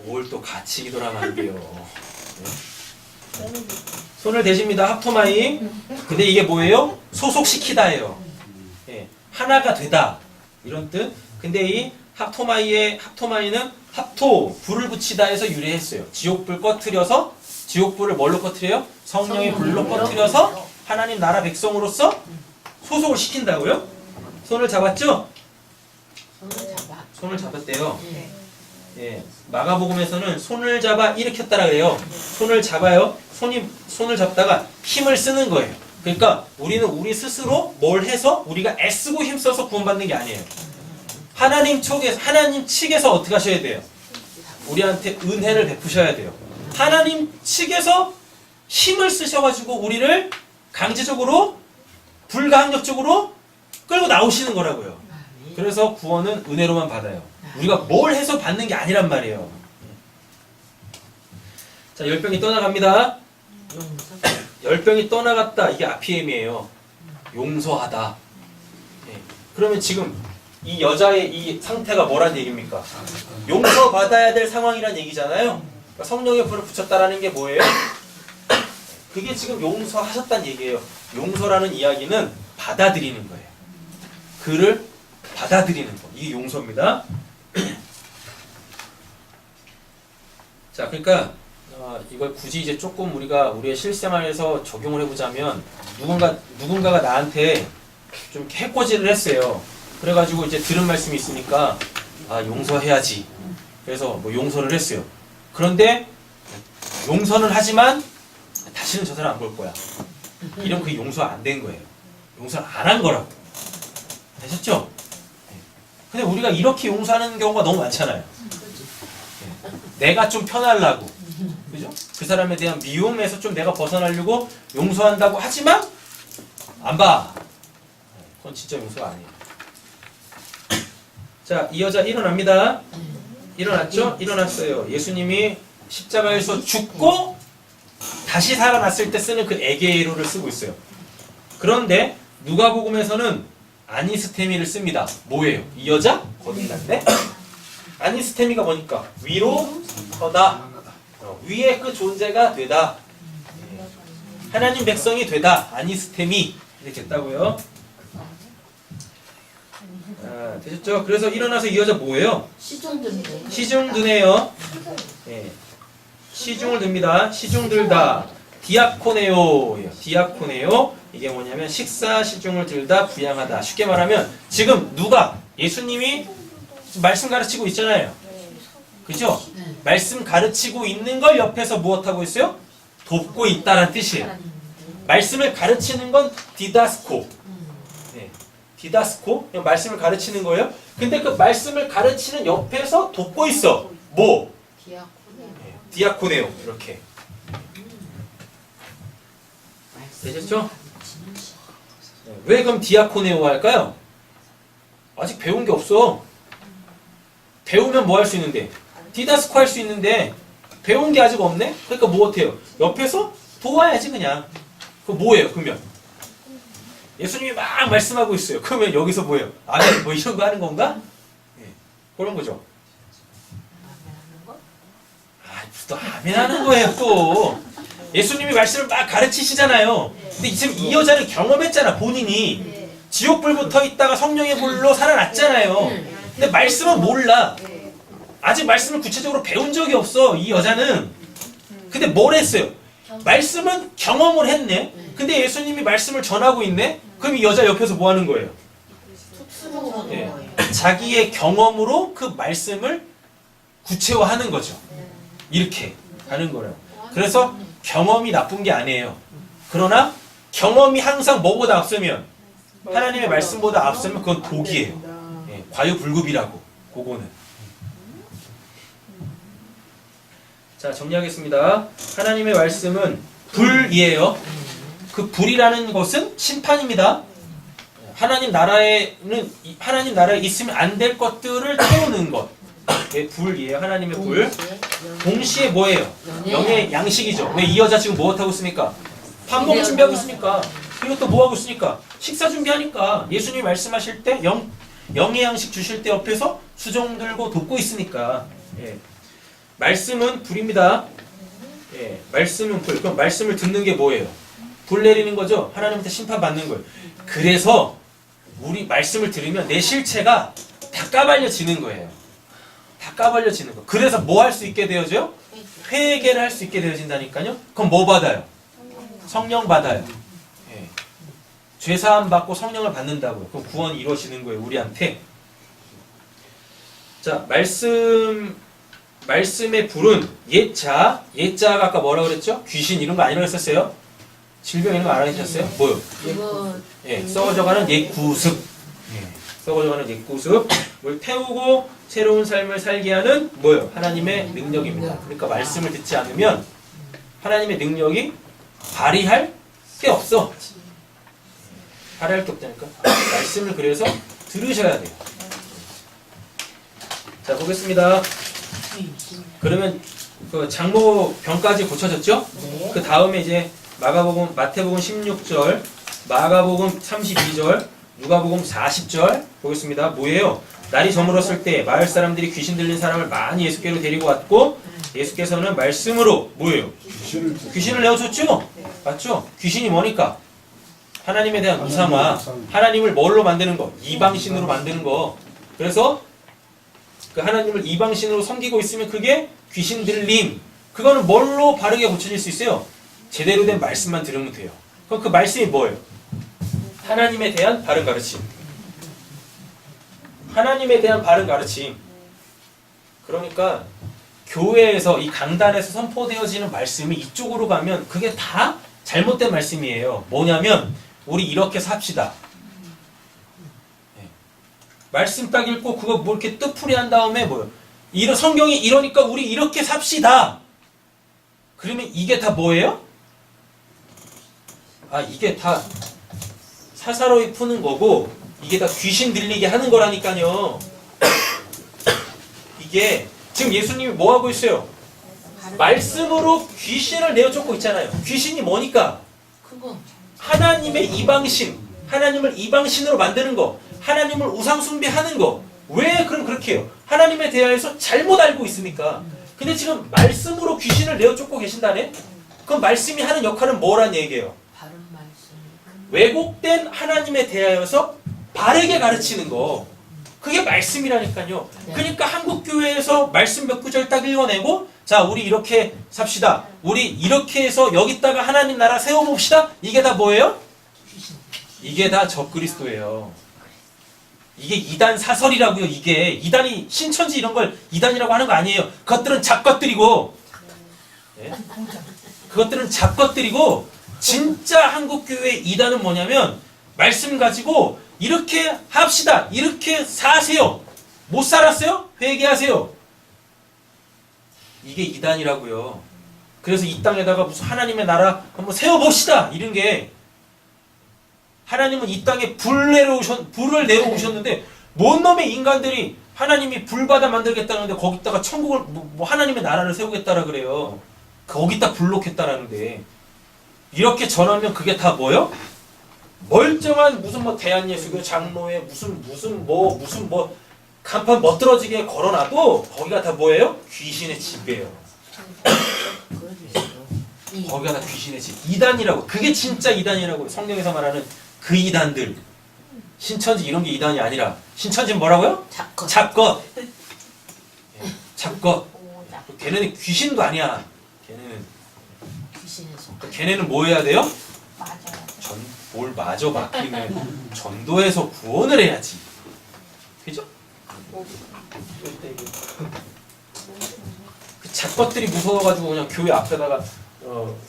뭘 또 같이 기도를 하면 안 돼요. 손을 대십니다. 합토마이. 근데 이게 뭐예요? 소속시키다예요. 하나가 되다. 이런 뜻. 근데 이 합토마이는 합토, 불을 붙이다에서 유래했어요. 지옥불 꺼트려서, 지옥불을 뭘로 꺼트려요? 성령의 불로 꺼트려서 하나님 나라 백성으로서 소속을 시킨다고요? 손을 잡았죠? 손을 잡았대요. 마가복음에서는 손을 잡아 일으켰다라 그래요. 손을 잡아요. 손을 잡다가 힘을 쓰는 거예요. 그러니까 우리는 우리 스스로 뭘 해서 우리가 애쓰고 힘써서 구원받는 게 아니에요. 하나님 측에서 어떻게 하셔야 돼요? 우리한테 은혜를 베푸셔야 돼요. 하나님 측에서 힘을 쓰셔가지고 우리를 강제적으로 불가항력적으로 끌고 나오시는 거라고요. 그래서 구원은 은혜로만 받아요. 우리가 뭘 해서 받는 게 아니란 말이에요. 자, 열병이 떠나갑니다. 열병이 떠나갔다. 이게 아피엠이에요. 용서하다. 예. 그러면 지금 이 여자의 이 상태가 뭐란 얘기입니까? 용서받아야 될 상황이란 얘기잖아요. 그러니까 성령의 불을 붙였다라는 게 뭐예요? 그게 지금 용서하셨다는 얘기예요. 용서라는 이야기는 받아들이는 거예요. 그를 받아들이는 거. 이게 용서입니다. 자, 그러니까 이걸 굳이 이제 조금 우리가 우리의 실생활에서 적용을 해보자면 누군가가 나한테 좀 해코지를 했어요. 그래가지고 이제 들은 말씀이 있으니까 용서해야지. 그래서 뭐 용서를 했어요. 그런데 용서는 하지만 다시는 저 사람 안 볼 거야. 이러면 그게 용서 안 된 거예요. 용서를 안 한 거라고. 되셨죠? 근데 우리가 이렇게 용서하는 경우가 너무 많잖아요. 내가 좀 편하려고. 그죠? 그 사람에 대한 미움에서 좀 내가 벗어나려고 용서한다고 하지만 안 봐. 그건 진짜 용서가 아니에요. 자, 이 여자 일어납니다. 일어났죠? 일어났어요. 예수님이 십자가에서 죽고 다시 살아났을 때 쓰는 그 에게이로를 쓰고 있어요. 그런데 누가복음에서는 아니스테미를 씁니다. 뭐예요? 이 여자? 거듭났네? 아니스테미가 뭐니까? 위로 서다. 위에 그 존재가 되다. 하나님 백성이 되다. 아니스테미. 이렇게 했다고요. 되셨죠? 그래서 일어나서 이 여자 뭐예요? 시중 드네요. 네. 시중을 듭니다. 시중 들다. 디아코네오. 디아코네오. 이게 뭐냐면 식사 시중을 들다 부양하다. 쉽게 말하면 지금 누가 예수님이 말씀 가르치고 있잖아요. 그죠? 말씀 가르치고 있는 걸 옆에서 무엇하고 있어요? 돕고 있다는 뜻이에요. 말씀을 가르치는 건 디다스코. 네. 디다스코. 말씀을 가르치는 거예요. 근데 그 말씀을 가르치는 옆에서 돕고 있어. 뭐? 디아코네오. 이렇게. 되셨죠? 왜 그럼 디아코네오 할까요? 아직 배운 게 없어. 배우면 뭐 할 수 있는데? 디다스코 할 수 있는데 배운 게 아직 없네? 그러니까 뭐 어때요? 옆에서 도와야지 그냥. 그거 뭐예요 그러면? 예수님이 막 말씀하고 있어요. 그러면 여기서 뭐예요? 아멘 뭐 이런 거 하는 건가? 네. 그런 거죠. 또 아멘 하는 거예요 또. 예수님이 말씀을 막 가르치시잖아요. 근데 지금 이 여자는 경험했잖아 본인이. 지옥불 붙어 있다가 성령의 불로 살아났잖아요. 근데 말씀은 몰라. 아직 말씀을 구체적으로 배운 적이 없어 이 여자는. 근데 뭘 했어요? 말씀은 경험을 했네. 근데 예수님이 말씀을 전하고 있네. 그럼 이 여자 옆에서 뭐 하는 거예요? 네. 자기의 경험으로 그 말씀을 구체화하는 거죠. 이렇게 하는 거예요. 그래서 경험이 나쁜 게 아니에요. 그러나 경험이 항상 뭐보다 앞서면 하나님의 말씀보다 앞서면 그건 독이에요. 예, 과유불급이라고. 그거는. 자, 정리하겠습니다. 하나님의 말씀은 불이에요. 그 불이라는 것은 심판입니다. 하나님 나라에 있으면 안 될 것들을 태우는 것. 예, 불이에요. 하나님의 불. 동시에 뭐예요? 영의 양식이죠. 왜 이 여자 지금 뭐 하고 있습니까? 밥 먹을 준비하고 있으니까. 그리고 또 뭐 하고 있으니까? 식사 준비하니까. 예수님이 말씀하실 때 영의 양식 주실 때 옆에서 수종 들고 돕고 있으니까. 예. 말씀은 불입니다. 예. 말씀은 불. 그럼 말씀을 듣는 게 뭐예요? 불 내리는 거죠. 하나님한테 심판받는 거예요. 그래서 우리 말씀을 들으면 내 실체가 다 까발려지는 거예요. 다 까발려지는 거. 그래서 뭐 할 수 있게 되어져요? 회개를 할 수 있게 되어진다니까요. 그럼 뭐 받아요? 성령 받아요. 예. 죄사함 받고 성령을 받는다고요. 그럼 구원이 이루어지는 거예요. 우리한테. 자, 말씀의 불은 예자가 아까 뭐라고 그랬죠? 귀신 이런 거 아니라고 했었어요? 질병 이런 거 안 하셨어요? 뭐요? 예, 썩어져가는 옛구습. 예, 썩어져가는 옛구습. 뭘 태우고 새로운 삶을 살게 하는 뭐요? 하나님의 능력입니다. 그러니까 말씀을 듣지 않으면 하나님의 능력이 발휘할 게 없어. 발휘할 게 없다니까. 말씀을 그래서 들으셔야 돼요. 자, 보겠습니다. 그러면 그 장로병까지 고쳐졌죠? 네. 그 다음에 이제 마가복음, 마태복음 16절, 마가복음 32절, 누가복음 40절 보겠습니다. 뭐예요? 날이 저물었을 때 마을 사람들이 귀신 들린 사람을 많이 예수께로 데리고 왔고 예수께서는 말씀으로 뭐예요? 귀신을 내어줬죠? 맞죠? 귀신이 뭐니까? 하나님에 대한 우상화, 하나님을 뭘로 만드는 거? 이방신으로 만드는 거. 그래서 그 하나님을 이방신으로 섬기고 있으면 그게 귀신 들림. 그거는 뭘로 바르게 고쳐질 수 있어요? 제대로 된 말씀만 들으면 돼요. 그럼 그 말씀이 뭐예요? 하나님에 대한 바른 가르침. 하나님에 대한 바른 가르침. 그러니까 교회에서 이 강단에서 선포되어지는 말씀이 이쪽으로 가면 그게 다 잘못된 말씀이에요. 뭐냐면 우리 이렇게 삽시다. 네. 말씀 딱 읽고 그거 뭐 이렇게 뜻풀이 한 다음에 뭐요? 이런 성경이 이러니까 우리 이렇게 삽시다. 그러면 이게 다 뭐예요? 아, 이게 다 사사로이 푸는 거고 이게 다 귀신 들리게 하는 거라니까요. 이게 지금 예수님이 뭐 하고 있어요? 말씀으로 귀신을 내어쫓고 있잖아요. 귀신이 뭐니까? 그거 하나님의 이방신, 하나님을 이방신으로 만드는 거, 하나님을 우상 숭배하는 거. 왜 그럼 그렇게 해요? 하나님에 대하여서 잘못 알고 있으니까. 근데 지금 말씀으로 귀신을 내어쫓고 계신다네? 그럼 말씀이 하는 역할은 뭐란 얘기예요? 바른 말씀. 왜곡된 하나님에 대하여서 바르게 가르치는 거. 그게 말씀이라니까요. 네. 그러니까 한국교회에서 말씀 몇 구절 딱 읽어내고 자, 우리 이렇게 삽시다. 우리 이렇게 해서 여기다가 하나님 나라 세워봅시다. 이게 다 뭐예요? 이게 다 적그리스도예요. 이게 이단 사설이라고요. 이게 이단이 신천지 이런 걸 이단이라고 하는 거 아니에요. 그것들은 잡것들이고 예? 그것들은 잡것들이고 진짜 한국교회 이단은 뭐냐면 말씀 가지고 이렇게 합시다. 이렇게 사세요. 못 살았어요? 회개하세요. 이게 이단이라고요. 그래서 이 땅에다가 무슨 하나님의 나라 한번 세워봅시다. 이런 게 하나님은 이 땅에 불을 내려오셨는데 뭔 놈의 인간들이 하나님이 불바다 만들겠다는데 거기다가 천국을 뭐 하나님의 나라를 세우겠다라 그래요. 거기다 불 놓겠다라는데 이렇게 전하면 그게 다 뭐요? 멀쩡한 무슨 뭐 대한예수교 장로회 무슨 뭐 간판 멋들어지게 걸어놔도 거기가 다 뭐예요? 귀신의 집이에요. 거기가 다 귀신의 집. 이단이라고. 그게 진짜 이단이라고. 성경에서 말하는 그 이단들. 신천지 이런 게 이단이 아니라 신천지는 뭐라고요? 잡것. 잡것. 예, 잡것. 오, 잡것. 걔네는 귀신도 아니야. 걔네는. 귀신의 손. 걔네는 뭐 해야 돼요? 맞아요. 뭘 마저 막히는 전도해서 구원을 해야지. 그죠? 그 잡것들이 무서워가지고 그냥 교회 앞에다가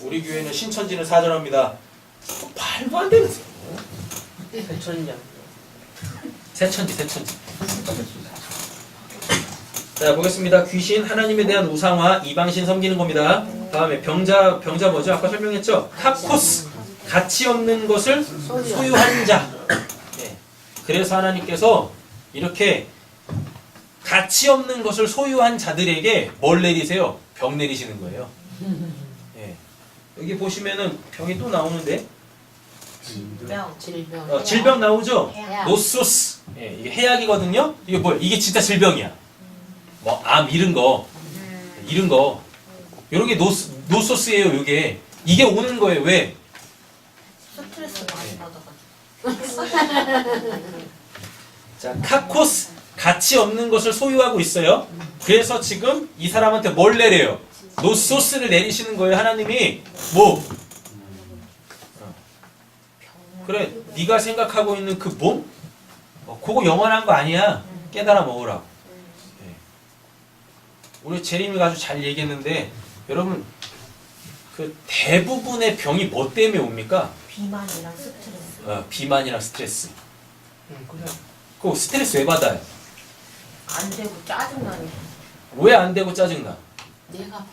우리 교회는 신천지는 사절합니다. 말도 안 되는 소리. 대천이야. 새천지. 자, 보겠습니다. 귀신, 하나님에 대한 우상화, 이방신 섬기는 겁니다. 다음에 병자 뭐죠? 아까 설명했죠? 카코스, 가치 없는 것을 소유한 자. 네. 그래서 하나님께서 이렇게 가치 없는 것을 소유한 자들에게 뭘 내리세요? 병 내리시는 거예요. 네. 여기 보시면은 병이 또 나오는데 질병. 질병 나오죠? 해약. 노소스. 예, 이게 해약이거든요. 이게 뭐야? 이게 진짜 질병이야. 뭐 암 이런 거. 요런 게 노소스예요, 요게. 이게 오는 거예요. 왜? 스트레스 많이 받아가지고. 자, 카코스. 가치 없는 것을 소유하고 있어요. 그래서 지금 이 사람한테 뭘 내려요? 노소스를 내리시는 거예요. 하나님이 뭐? 그래, 네가 생각하고 있는 그 몸? 그거 영원한 거 아니야. 깨달아 먹으라고. 네. 우리 재림이가 아주 잘 얘기했는데 여러분 그 대부분의 병이 뭐 때문에 옵니까? 비만이랑 스트레스. 비만이랑 스트레스. 그래. 그 스트레스 왜 받아요? 안 되고 짜증나니. 왜 안 되고 짜증나? 내가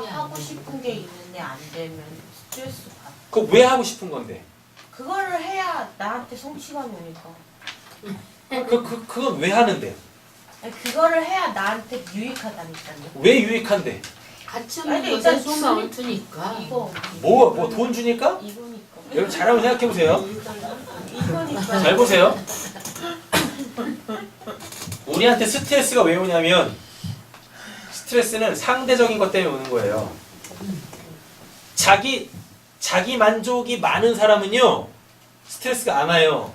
하고 싶은 게 있는데 안 되면 스트레스 받아. 그거 왜 하고 싶은 건데? 그거를 해야 나한테 성취감이 오니까. 그건 왜 하는데? 그거를 해야 나한테 유익하다니까요. 왜 유익한데? 같이 아니, 하는 일단 것에 소망을 두니까. 이거 뭐 돈 주니까? 이거니까. 여러분 잘 한번 생각해 보세요. 이거니까. 잘 보세요. 우리한테 스트레스가 왜 오냐면 스트레스는 상대적인 것 때문에 오는 거예요. 자기 만족이 많은 사람은요 스트레스가 안 와요.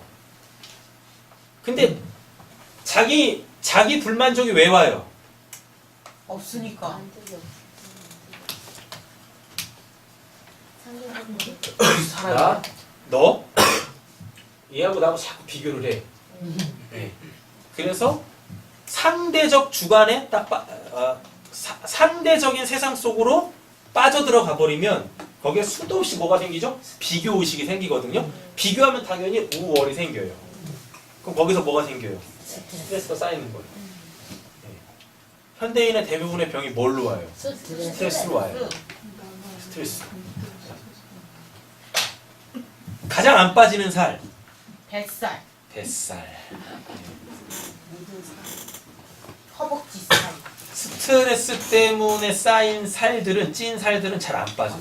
근데 자기 불만족이 왜 와요? 없으니까. 나, 너, 얘하고 나하고 자꾸 비교를 해. 네. 그래서 상대적 주관에 상대적인 세상 속으로 빠져들어가 버리면 거기에 수도 없이 뭐가 생기죠? 비교 의식이 생기거든요. 비교하면 당연히 우월이 생겨요. 그럼 거기서 뭐가 생겨요? 스트레스가 쌓이는 거예요. 네. 현대인의 대부분의 병이 뭘로 와요? 스트레스로 와요. 스트레스. 가장 안 빠지는 살. 뱃살, 뱃살. 허벅지 살. 스트레스 때문에 쌓인 살들은 찐 살들은 잘 안 빠져.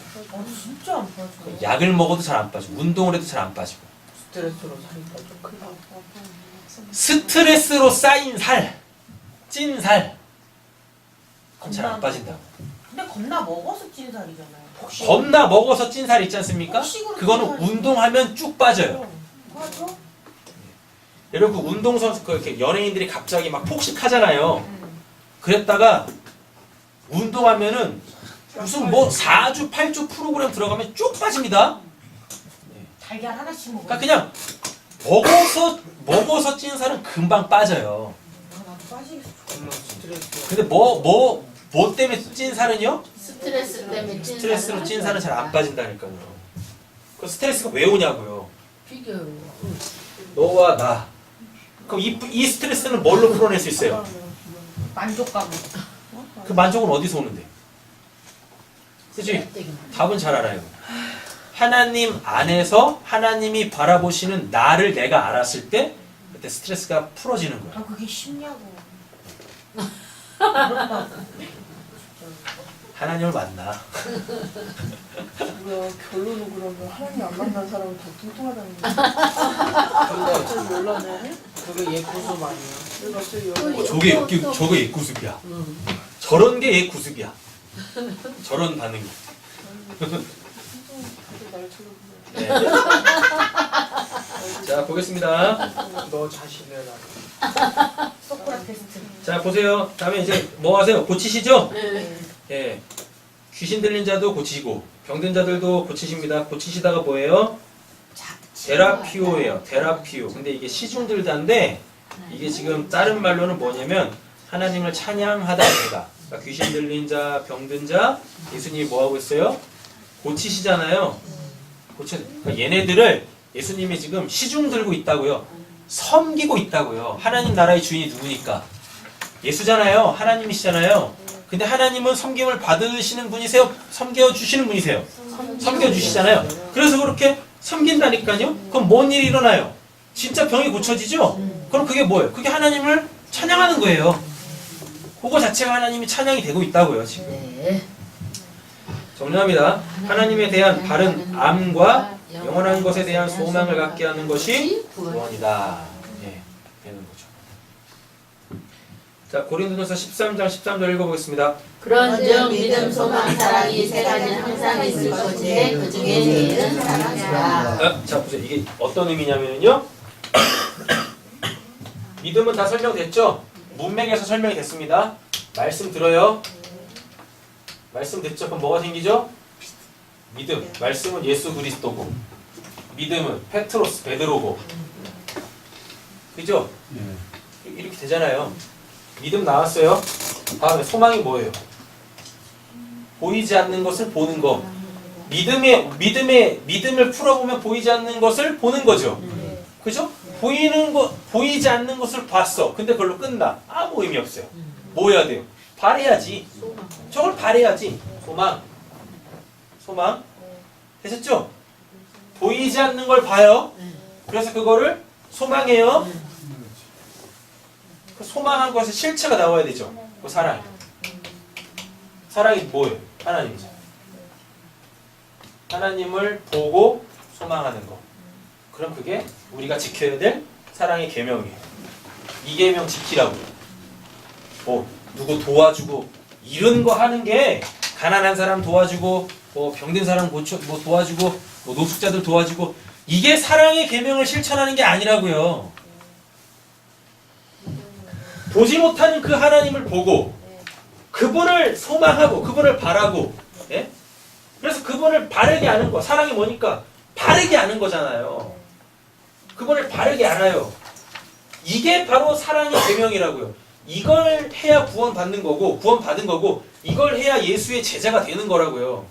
진짜 안 빠져. 약을 먹어도 잘 안 빠지고 운동을 해도 잘 안 빠지고. 스트레스로 살이 빠져. 스트레스로 쌓인 살, 찐 살. 그건 잘 안 빠진다. 근데 겁나 먹어서 찐 살이잖아요. 겁나 먹어서 찐 살 있지 않습니까? 폭식으로 그거는 찐 살이지. 운동하면 쭉 빠져요. 맞아. 여러분 그 운동선수 이렇게 연예인들이 갑자기 막 폭식하잖아요. 그랬다가 운동하면은 무슨 뭐 4주, 8주 프로그램 들어가면 쭉 빠집니다. 달걀 하나씩 먹어. 그러니까 그냥 먹어서 찐 살은 금방 빠져요. 나도 빠지겠어. 스트레스. 근데 뭐 때문에 찐 살은요? 스트레스 때문에 찐 스트레스로 찐 살은 잘 안 빠진다니까요. 그 스트레스가 왜 오냐고요. 비교. 너와 나. 그럼 이 스트레스는 뭘로 풀어낼 수 있어요? 만족감. 그 만족은 어디서 오는데? 그치? 답은 잘 알아요. 하나님 안에서 하나님이 바라보시는 나를 내가 알았을 때 그때 스트레스가 풀어지는 거야. 아 그게 쉽냐고. 하나님을 만나. 뭐야 결론은 그러면 하나님 안 만난 사람은 더 뚱뚱하다는 거야. 근데 갑자기 몰라네. 그게 옛 구습 아니야. 왜 갑자기 여기 저게 옛 구습이야. 저런 게 옛 구습이야. 저런 반응이. 다들 날 쳐다보네. 네. 자 보겠습니다. 너 자신을 알아. 소크라테스. 자 보세요. 다음에 이제 뭐 하세요? 고치시죠? 네. 예. 귀신 들린 자도 고치시고 병든 자들도 고치십니다. 고치시다가 뭐예요? 테라피오예요. 테라피오. 근데 이게 시중들다인데 이게 지금 다른 말로는 뭐냐면 하나님을 찬양하다입니다. 그러니까 귀신 들린 자, 병든 자 예수님이 뭐 하고 있어요? 고치시잖아요. 그러니까 얘네들을 예수님이 지금 시중 들고 있다고요. 섬기고 있다고요. 하나님 나라의 주인이 누구니까? 예수잖아요. 하나님이시잖아요. 근데 하나님은 섬김을 받으시는 분이세요? 섬겨주시는 분이세요? 섬겨주시잖아요. 그래서 그렇게 섬긴다니까요. 그럼 뭔 일이 일어나요? 진짜 병이 고쳐지죠? 그럼 그게 뭐예요? 그게 하나님을 찬양하는 거예요. 그거 자체가 하나님이 찬양이 되고 있다고요. 지금. 네. 정리합니다. 하나님에 대한 바른 암과 영원한 것에 대한 소망을 갖게 하는 것이 구원이다. 예, 되는 거죠. 자, 고린도전서 13장 13절 읽어보겠습니다. 그런즉 믿음, 소망, 사랑이 세 가지는 항상 있을 것인데 그 중에 제일은 사랑이라. 자, 보세요. 이게 어떤 의미냐면요. 믿음은 다 설명됐죠? 문맥에서 설명이 됐습니다. 말씀 들어요. 말씀 듣죠? 그럼 뭐가 생기죠? 믿음. 말씀은 예수 그리스도고 믿음은 페트로스, 베드로고 그죠? 이렇게 되잖아요. 믿음 나왔어요. 다음에 소망이 뭐예요? 보이지 않는 것을 보는 거. 믿음을 풀어보면 보이지 않는 것을 보는 거죠. 그죠? 보이지 않는 것을 봤어. 근데 그걸로 끝나. 아무 의미 없어요. 뭐 해야 돼요? 바래야지. 저걸 바래야지. 소망. 되셨죠? 보이지 않는 걸 봐요. 그래서 그거를 소망해요. 그 소망한 것의 실체가 나와야 되죠. 그 사랑이. 사랑이 뭐예요? 하나님이죠. 하나님을 보고 소망하는 거. 그럼 그게 우리가 지켜야 될 사랑의 계명이에요. 이 계명 지키라고. 뭐 누구 도와주고 이런 거 하는 게 가난한 사람 도와주고 뭐 병든 사람 고쳐 뭐 도와주고 뭐 노숙자들 도와주고 이게 사랑의 계명을 실천하는 게 아니라고요. 보지 못하는 그 하나님을 보고 그분을 소망하고 그분을 바라고, 예? 그래서 그분을 바르게 아는 거. 사랑이 뭐니까 바르게 아는 거잖아요. 그분을 바르게 알아요. 이게 바로 사랑의 계명이라고요. 이걸 해야 구원받는 거고 구원받은 거고 이걸 해야 예수의 제자가 되는 거라고요.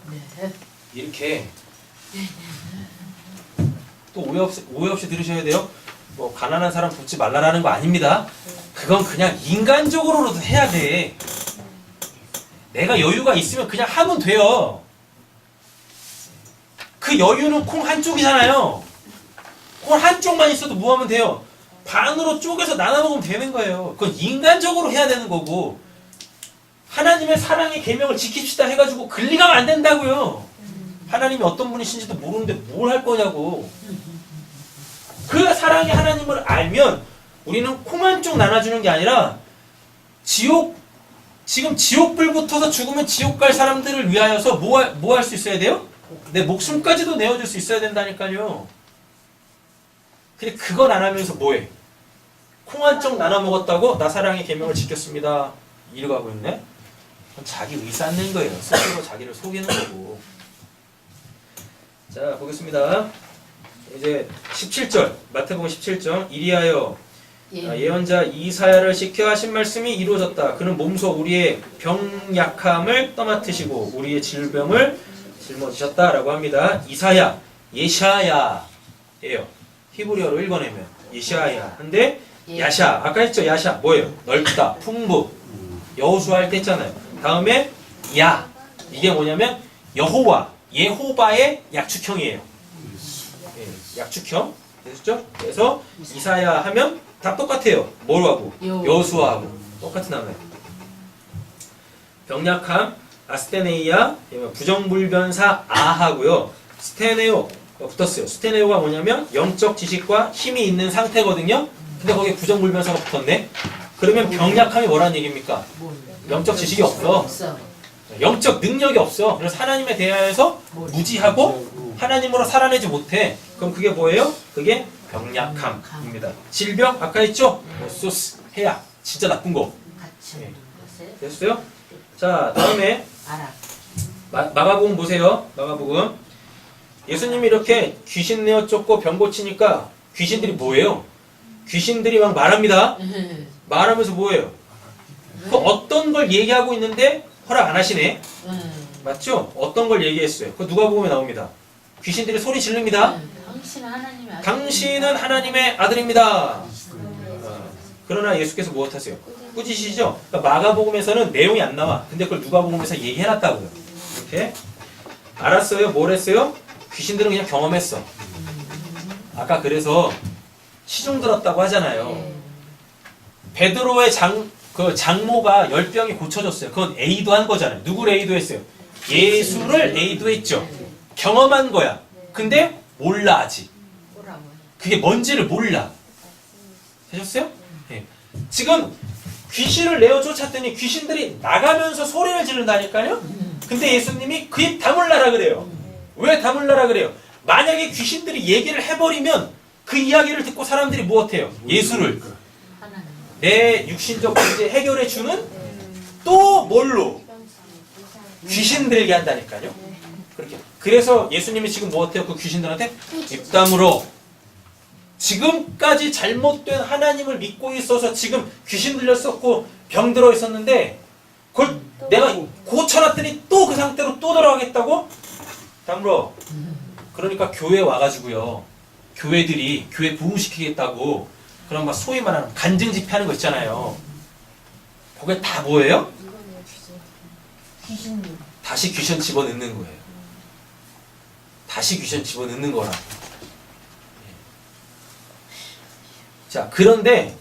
이렇게 또 오해 없이 들으셔야 돼요. 뭐 가난한 사람 돕지 말라라는 거 아닙니다. 그건 그냥 인간적으로도 해야 돼. 내가 여유가 있으면 그냥 하면 돼요. 그 여유는 콩 한쪽이잖아요. 콩 한쪽만 있어도 뭐 하면 돼요? 반으로 쪼개서 나눠 먹으면 되는 거예요. 그건 인간적으로 해야 되는 거고 하나님의 사랑의 계명을 지킵시다 해가지고 글리가면 안 된다고요. 하나님이 어떤 분이신지도 모르는데 뭘 할 거냐고. 그 사랑의 하나님을 알면 우리는 콩 한쪽 나눠주는 게 아니라 지금 지옥불 붙어서 죽으면 지옥 갈 사람들을 위하여서 뭐 할 수 있어야 돼요? 내 목숨까지도 내어줄 수 있어야 된다니까요. 근데 그건 안 하면서 뭐해? 콩 한쪽 나눠 먹었다고 나 사랑의 계명을 지켰습니다. 이러고 하고 있네? 그건 자기 의사는 거예요. 스스로 자기를 속이는 거고. 자, 보겠습니다. 이제 17절, 마태복음 17절. 이리하여 예언자 이사야를 시켜 하신 말씀이 이루어졌다. 그는 몸소 우리의 병약함을 떠맡으시고 우리의 질병을 짊어지셨다라고 합니다. 이사야, 예샤야예요. 히브리어로 읽어내면 예샤야. 근데 야샤, 아까 했죠. 야샤 뭐예요? 넓다, 풍부. 여호수아 할 때 했잖아요. 다음에 야, 이게 뭐냐면 여호와, 예호바의 약축형이에요. 예, 약축형. 됐죠? 그래서 이사야 하면 다 똑같아요. 뭐로 하고? 여호수아하고 똑같은 단어예요. 병약함, 아스테네이아, 부정불변사 아하고요. 스테네오 붙었어요. 스테네오가 뭐냐면 영적 지식과 힘이 있는 상태거든요. 근데 거기에 부정불변사가 붙었네. 그러면 병약함이 뭐라는 얘기입니까? 영적 지식이 없어. 영적 능력이 없어. 그래서 하나님에 대하여서 무지하고 하나님으로 살아내지 못해. 그럼 그게 뭐예요? 그게 병약함입니다. 질병 아까 했죠? 소스, 해약, 진짜 나쁜 거. 됐어요? 자, 다음에 마가복음 보세요. 마가복음. 예수님이 이렇게 귀신 내어 쫓고 병 고치니까 귀신들이 뭐예요? 귀신들이 막 말합니다. 말하면서 뭐예요? 그 어떤 걸 얘기하고 있는데 허락 안 하시네. 맞죠? 어떤 걸 얘기했어요? 그 누가복음에 나옵니다. 귀신들이 소리 지릅니다. 당신은 하나님의 아들입니다. 그러나 예수께서 무엇하세요? 꾸짖으시죠? 그러니까 마가복음에서는 내용이 안 나와. 근데 그걸 누가복음에서 얘기해놨다고요. 이렇게. 알았어요? 뭘 했어요? 귀신들은 그냥 경험했어. 아까 그래서 시중 들었다고 하잖아요. 베드로의 장모가 열병이 고쳐졌어요. 그건 에이도 한 거잖아요. 누구를 에이도했어요? 예수를 에이도했죠. 경험한 거야. 근데 몰라 아직. 그게 뭔지를 몰라. 되셨어요? 네. 지금 귀신을 내어 쫓았더니 귀신들이 나가면서 소리를 지른다니까요? 근데 예수님이 그 입 다물라라 그래요. 왜 다물라라 그래요? 만약에 귀신들이 얘기를 해버리면 그 이야기를 듣고 사람들이 무엇해요? 예수를 내 육신적 문제 해결해 주는 또 뭘로? 귀신 들게 한다니까요. 그렇게. 그래서 예수님이 지금 무엇해요? 그 귀신들한테 입 다물어. 지금까지 잘못된 하나님을 믿고 있어서 지금 귀신 들렸었고 병 들어 있었는데 그걸 내가 고쳐놨더니 또 그 상태로 또 돌아가겠다고? 다물어. 그러니까 교회 와가지고요. 교회들이 교회 부흥시키겠다고 그런 막 소위 말하는 간증 집회하는 거 있잖아요. 그게 다 뭐예요? 다시 귀신 집어넣는 거예요. 다시 귀신 집어넣는 거라. 자, 그런데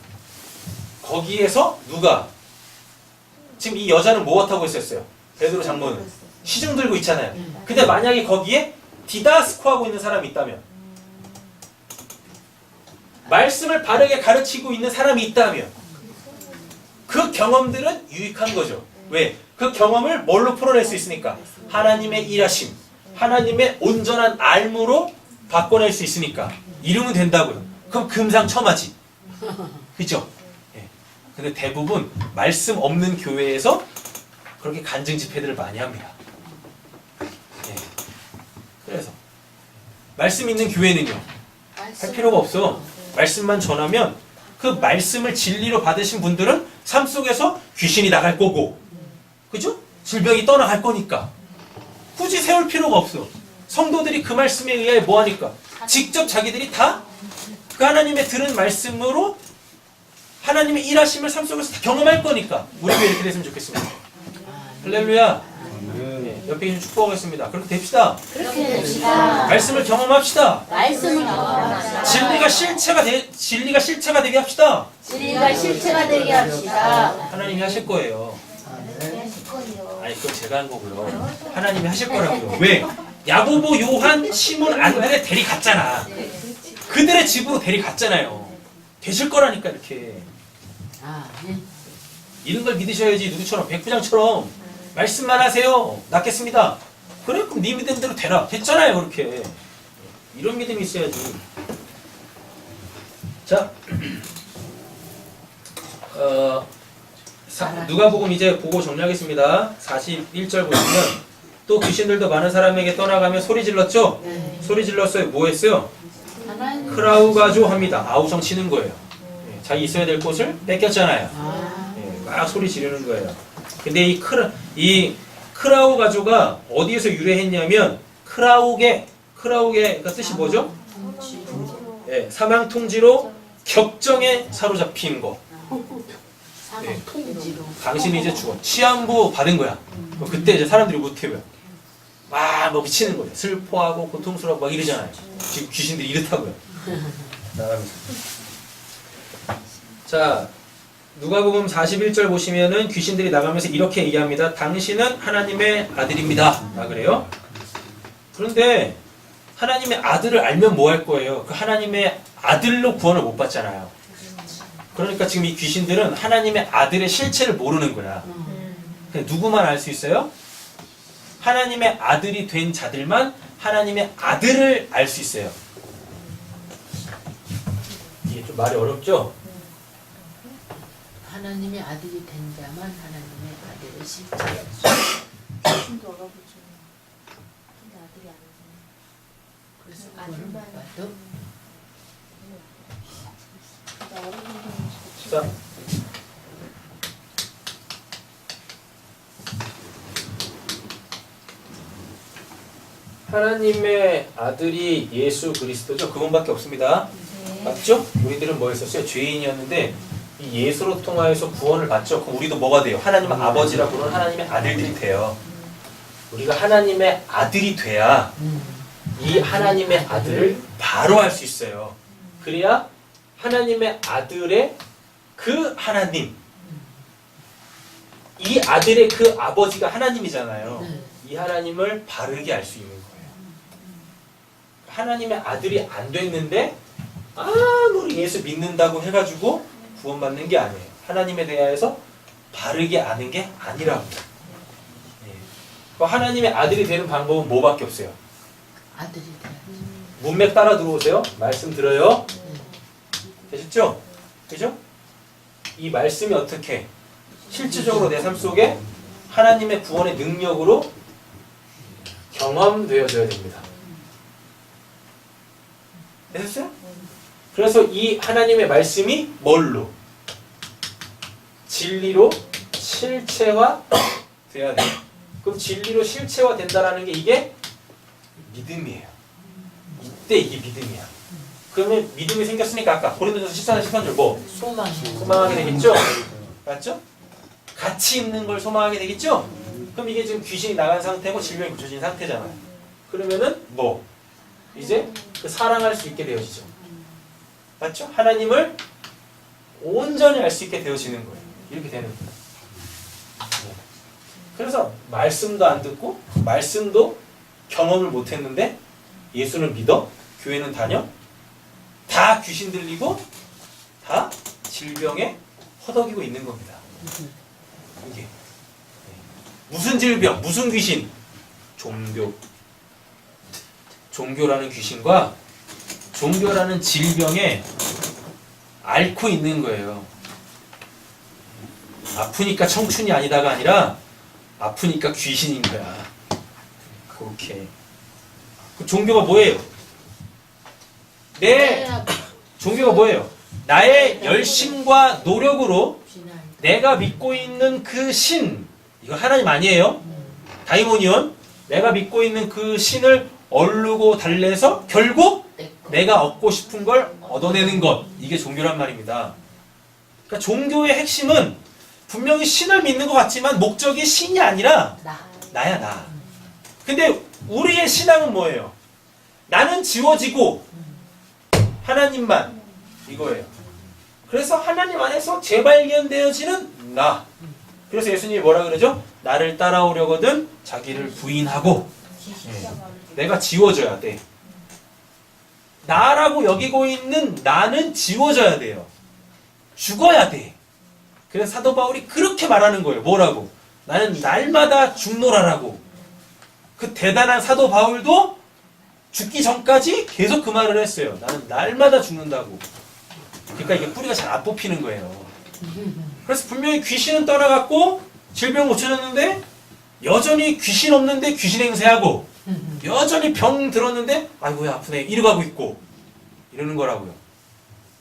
거기에서 누가 지금 이 여자는 뭐 하고 있었어요? 베드로 장모는 시중 들고 있잖아요. 근데 만약에 거기에 디다스코 하고 있는 사람이 있다면, 말씀을 바르게 가르치고 있는 사람이 있다면, 그 경험들은 유익한 거죠. 왜? 그 경험을 뭘로 풀어낼 수 있으니까? 하나님의 일하심, 하나님의 온전한 알무로 바꿔낼 수 있으니까 이러면 된다고요. 그럼 금상첨화지. 그죠? 예. 근데 대부분 말씀 없는 교회에서 그렇게 간증 집회들을 많이 합니다. 예. 그래서 말씀 있는 교회는요, 할 필요가 없어. 말씀만 전하면 그 말씀을 진리로 받으신 분들은 삶 속에서 귀신이 나갈 거고, 그죠? 질병이 떠나갈 거니까 굳이 세울 필요가 없어. 성도들이 그 말씀에 의하여 뭐 하니까? 직접 자기들이 다 그 하나님의 들은 말씀으로 하나님의 일하심을 삶 속에서 다 경험할 거니까 우리 교회 이렇게 됐으면 좋겠습니다. 할렐루야. 네, 옆에 계신 축복하겠습니다. 그렇게 됩시다. 그렇게 됩시다. 말씀을 경험합시다. 말씀을 경험합시다. 진리가 실체가 되게 합시다. 진리가 실체가 되게 합시다. 하나님이 하실 거예요. 아니, 그건 제가 한 거고요. 하나님이 하실 거라고요. 왜? 야고보, 요한, 시몬, 안드레 데리갔잖아. 그들의 집으로 데리갔잖아요. 되실 거라니까 이렇게. 이런 걸 믿으셔야지. 누구처럼? 백부장처럼 말씀만 하세요. 낫겠습니다. 그래? 그럼 네 믿음대로 되라. 됐잖아요. 그렇게. 이런 믿음이 있어야지. 자, 누가복음 이제 보고 정리하겠습니다. 41절 보시면, 또 귀신들도 많은 사람에게 떠나가며 소리 질렀죠? 네. 소리 질렀어요. 뭐 했어요? 하나님. 크라우가조 합니다. 아우성 치는 거예요. 자기 있어야 될 곳을 뺏겼잖아요. 막 소리 지르는 거예요. 근데 이 크라우가조가 어디에서 유래했냐면, 크라우게가 뜻이 뭐죠? 예, 사망 통지로 격정에 사로잡힌 거. 네. 당신이 이제 죽어. 치안부 받은 거야. 그때 이제 사람들이 못 해요. 막 미치는 거예요. 슬퍼하고 고통스러워하고 막 이러잖아요. 지금 귀신들이 이렇다고요. 나가면서. 자, 누가복음 41절 보시면은 귀신들이 나가면서 이렇게 얘기합니다. 당신은 하나님의 아들입니다. 라 그래요. 그런데 하나님의 아들을 알면 뭐 할 거예요? 그 하나님의 아들로 구원을 못 받잖아요. 그러니까 지금 이 귀신들은 하나님의 아들의 실체를 모르는 거야. 누구만 알 수 있어요? 하나님의 아들이 된 자들만 하나님의 아들을 알 수 있어요. 이게 좀 말이 어렵죠? 하나님의 아들이 된 자만 하나님의 아들의 실체. 귀신도 알아보죠. 근데 아들이 아니잖아. 그래서 구원을 받아도 자, 하나님의 아들이 예수 그리스도죠. 그분밖에 없습니다. 맞죠? 우리들은 뭐였었어요? 죄인이었는데 이 예수로 통하여서 구원을 받죠. 그럼 우리도 뭐가 돼요? 하나님 아버지라고 하는 하나님의 아들들이 돼요. 우리가 하나님의 아들이 돼야 이 하나님의 아들을 바로 알 수 있어요. 그래야 하나님의 아들의 그 하나님, 이 아들의 그 아버지가 하나님이잖아요. 이 하나님을 바르게 알 수 있는 거예요. 하나님의 아들이 안 됐는데 아무리 예수 믿는다고 해가지고 구원받는 게 아니에요. 하나님에 대하여서 바르게 아는 게 아니라고. 하나님의 아들이 되는 방법은 뭐밖에 없어요? 아들이 돼야지. 문맥 따라 들어오세요. 말씀 들어요. 되셨죠? 그죠? 이 말씀이 어떻게 실질적으로 내 삶 속에 하나님의 구원의 능력으로 경험되어져야 됩니다. 되셨어요? 그래서 이 하나님의 말씀이 뭘로? 진리로 실체화 돼야 돼요. 그럼 진리로 실체화 된다라는 게 이게 믿음이에요. 이때 이게 믿음이야. 그러면 믿음이 생겼으니까 아까 고린도전서 14장 13절 뭐? 소망하게 되겠죠? 맞죠? 같이 있는 걸 소망하게 되겠죠? 그럼 이게 지금 귀신이 나간 상태고 질병이 붙여진 상태잖아요. 그러면은 뭐? 이제 그 사랑할 수 있게 되어지죠. 맞죠? 하나님을 온전히 알 수 있게 되어지는 거예요. 이렇게 되는 거예요. 그래서 말씀도 안 듣고 말씀도 경험을 못 했는데 예수는 믿어? 교회는 다녀? 다 귀신 들리고 다 질병에 허덕이고 있는 겁니다. 이게 무슨 질병, 무슨 귀신? 종교라는 귀신과 종교라는 질병에 앓고 있는 거예요. 아프니까 청춘이 아니다가 아니라 아프니까 귀신인 거야. 그렇게. 그 종교가 뭐예요? 종교가 뭐예요? 나의 열심과 노력으로 내가 믿고 있는 그 신, 이거 하나님 아니에요? 다이모니온, 내가 믿고 있는 그 신을 얼르고 달래서 결국 내가 얻고 싶은 걸 얻어내는 것, 이게 종교란 말입니다. 그러니까 종교의 핵심은 분명히 신을 믿는 것 같지만 목적이 신이 아니라 나야 나. 근데 우리의 신앙은 뭐예요? 나는 지워지고 하나님만, 이거예요. 그래서 하나님 안에서 재발견되어지는 나. 그래서 예수님이 뭐라 그러죠? 나를 따라오려거든 자기를 부인하고 내가 지워져야 돼. 나라고 여기고 있는 나는 지워져야 돼요. 죽어야 돼. 그래서 사도 바울이 그렇게 말하는 거예요. 뭐라고? 나는 날마다 죽노라라고. 그 대단한 사도 바울도 죽기 전까지 계속 그 말을 했어요. 나는 날마다 죽는다고. 그러니까 이게 뿌리가 잘 안 뽑히는 거예요. 그래서 분명히 귀신은 떠나갔고 질병 고쳐졌는데 여전히 귀신 없는데 귀신 행세하고 여전히 병 들었는데 아이고 아프네 이러고 있고 이러는 거라고요.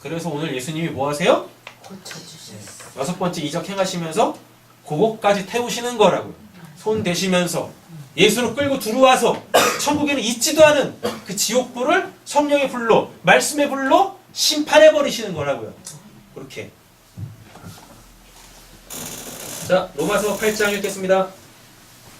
그래서 오늘 예수님이 뭐 하세요? 고쳐주셨어요. 6번째 이적 행하시면서 그것까지 태우시는 거라고요. 손 대시면서 예수를 끌고 들어와서 천국에는 있지도 않은 그 지옥불을 성령의 불로 말씀의 불로 심판해버리시는 거라고요. 그렇게. 자, 로마서 8장 읽겠습니다.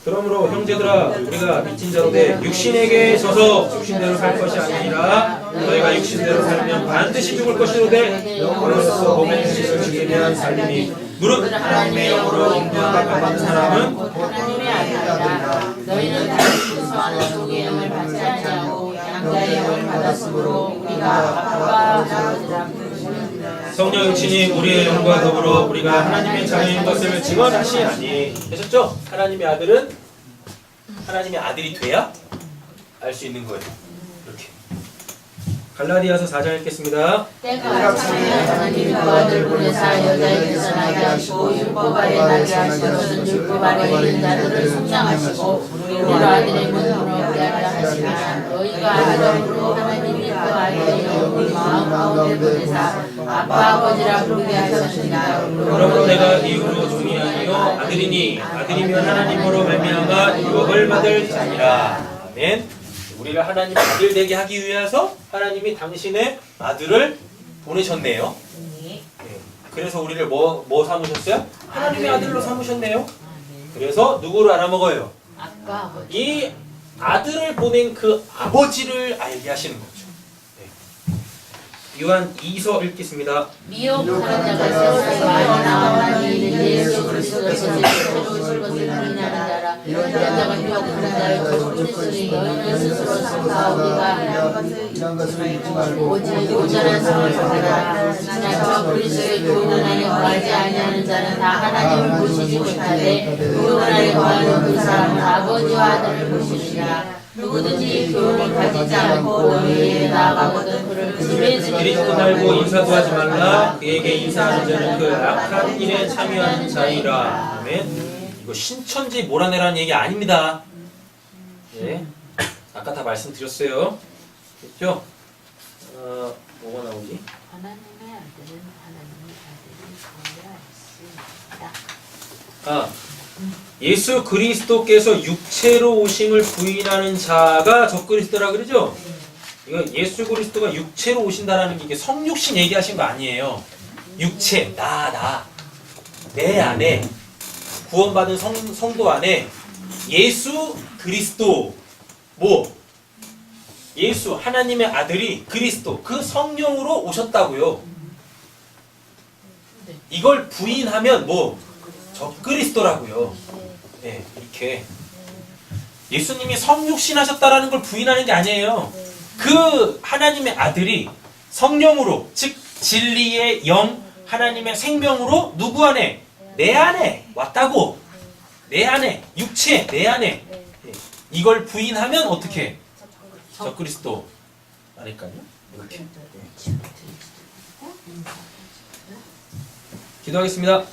그러므로 형제들아 우리가 미친 자로 돼 육신에게 져서 육신대로 살 것이 아니라 너희가 육신대로 살면 반드시 죽을 것이로되 영으로서 몸의 뜻을 지키면 살리니 무릇 하나님의 영으로 인도받은 사람은 하나님의 아들이라. 너희는 다른 순수한 종의 영을 받지 아니하고 양자의 영을 받았으므로 우리가 아빠와 아버지라 부르시느니라. 성령의 친히 우리의 영과 더불어 우리가 하나님의 자녀인 것을 증언하시나니. 되셨죠? 하나님의 아들은 하나님의 아들이 돼야 알 수 있는 거예요. 이렇게. 갈라디아서 4장 읽겠습니다. 때가 차면 하나님이 그 아들 보내사 여자에게서 나게 하시고 율법 아래 나게 하시거든 율법 아래 있는 자들을 속량하시고 우리로 아들의 문으로 얻게 하려 하시나 너희가 아들로 하나님이 그 아들의 영을 마음 가운데 보내사 아빠 아버지라 부르게 하셨으니까. 그러므로 내가 이후로 종이 아니요 아들이니 아들이면 하나님으로 말미암아 유업을 받을 자니라. 아멘. 우리가 하나님 아들 되게 하기 위해서 하나님이 당신의 아들을 보내셨네요. 네. 그래서 우리를 뭐 삼으셨어요? 하나님의 아들로 삼으셨네요. 그래서 누구를 알아먹어요? 아빠 아버지. 이 아들을 보낸 그 아버지를 알게 하시는 거죠. 네. 요한 2서 읽겠습니다. 미혹하는 자가 세상에 많이 나오나니 예수 그리스도의 것을 새로우실 것을 부인하는 자라. 이런 자가 미혹하는 자를 쫓으니 너희는 스스로 상사오기가 이런 것을 잊지 말고 오직 온전한 성을 받으라. 지나쳐 그리스도의 교훈 안에 거하지 아니하는 자는 다 하나님을 보시지 못하되 교훈 안에 거하는 그 사람은 아버지와 아들을 보시리라. 누구든지 교훈을 가지지 않고 너희에게 나아가거든 그를 지배주리라. 그리스도 말고 인사도 하지 말라. 그에게 인사하는 자는 그 악한 일에 참여하는 자이라. 아멘. 이거 신천지 몰아내라는 얘기 아닙니다. 예. 아까 다 말씀드렸어요. 됐죠? 뭐가 나오지? 하나님의 아들은 하나님의 아들인 것을 알수 있다. 아, 예수 그리스도께서 육체로 오심을 부인하는 자가 적그리스도라 그러죠? 이거 예수 그리스도가 육체로 오신다라는 게 이게 성육신 얘기하신 거 아니에요. 육체, 내 안에 구원받은 성도 안에 예수 그리스도 예수 하나님의 아들이 그리스도 그 성령으로 오셨다고요. 이걸 부인하면 뭐 적그리스도라고요. 예, 이렇게 예수님이 성육신하셨다라는 걸 부인하는 게 아니에요. 그 하나님의 아들이 성령으로, 즉 진리의 영, 하나님의 생명으로 누구 안에? 내 안에 왔다고. 내 안에, 육체, 내 안에. 예, 이걸 부인하면 어떻게? 적그리스도 아닐까요? 이렇게. 기도하겠습니다.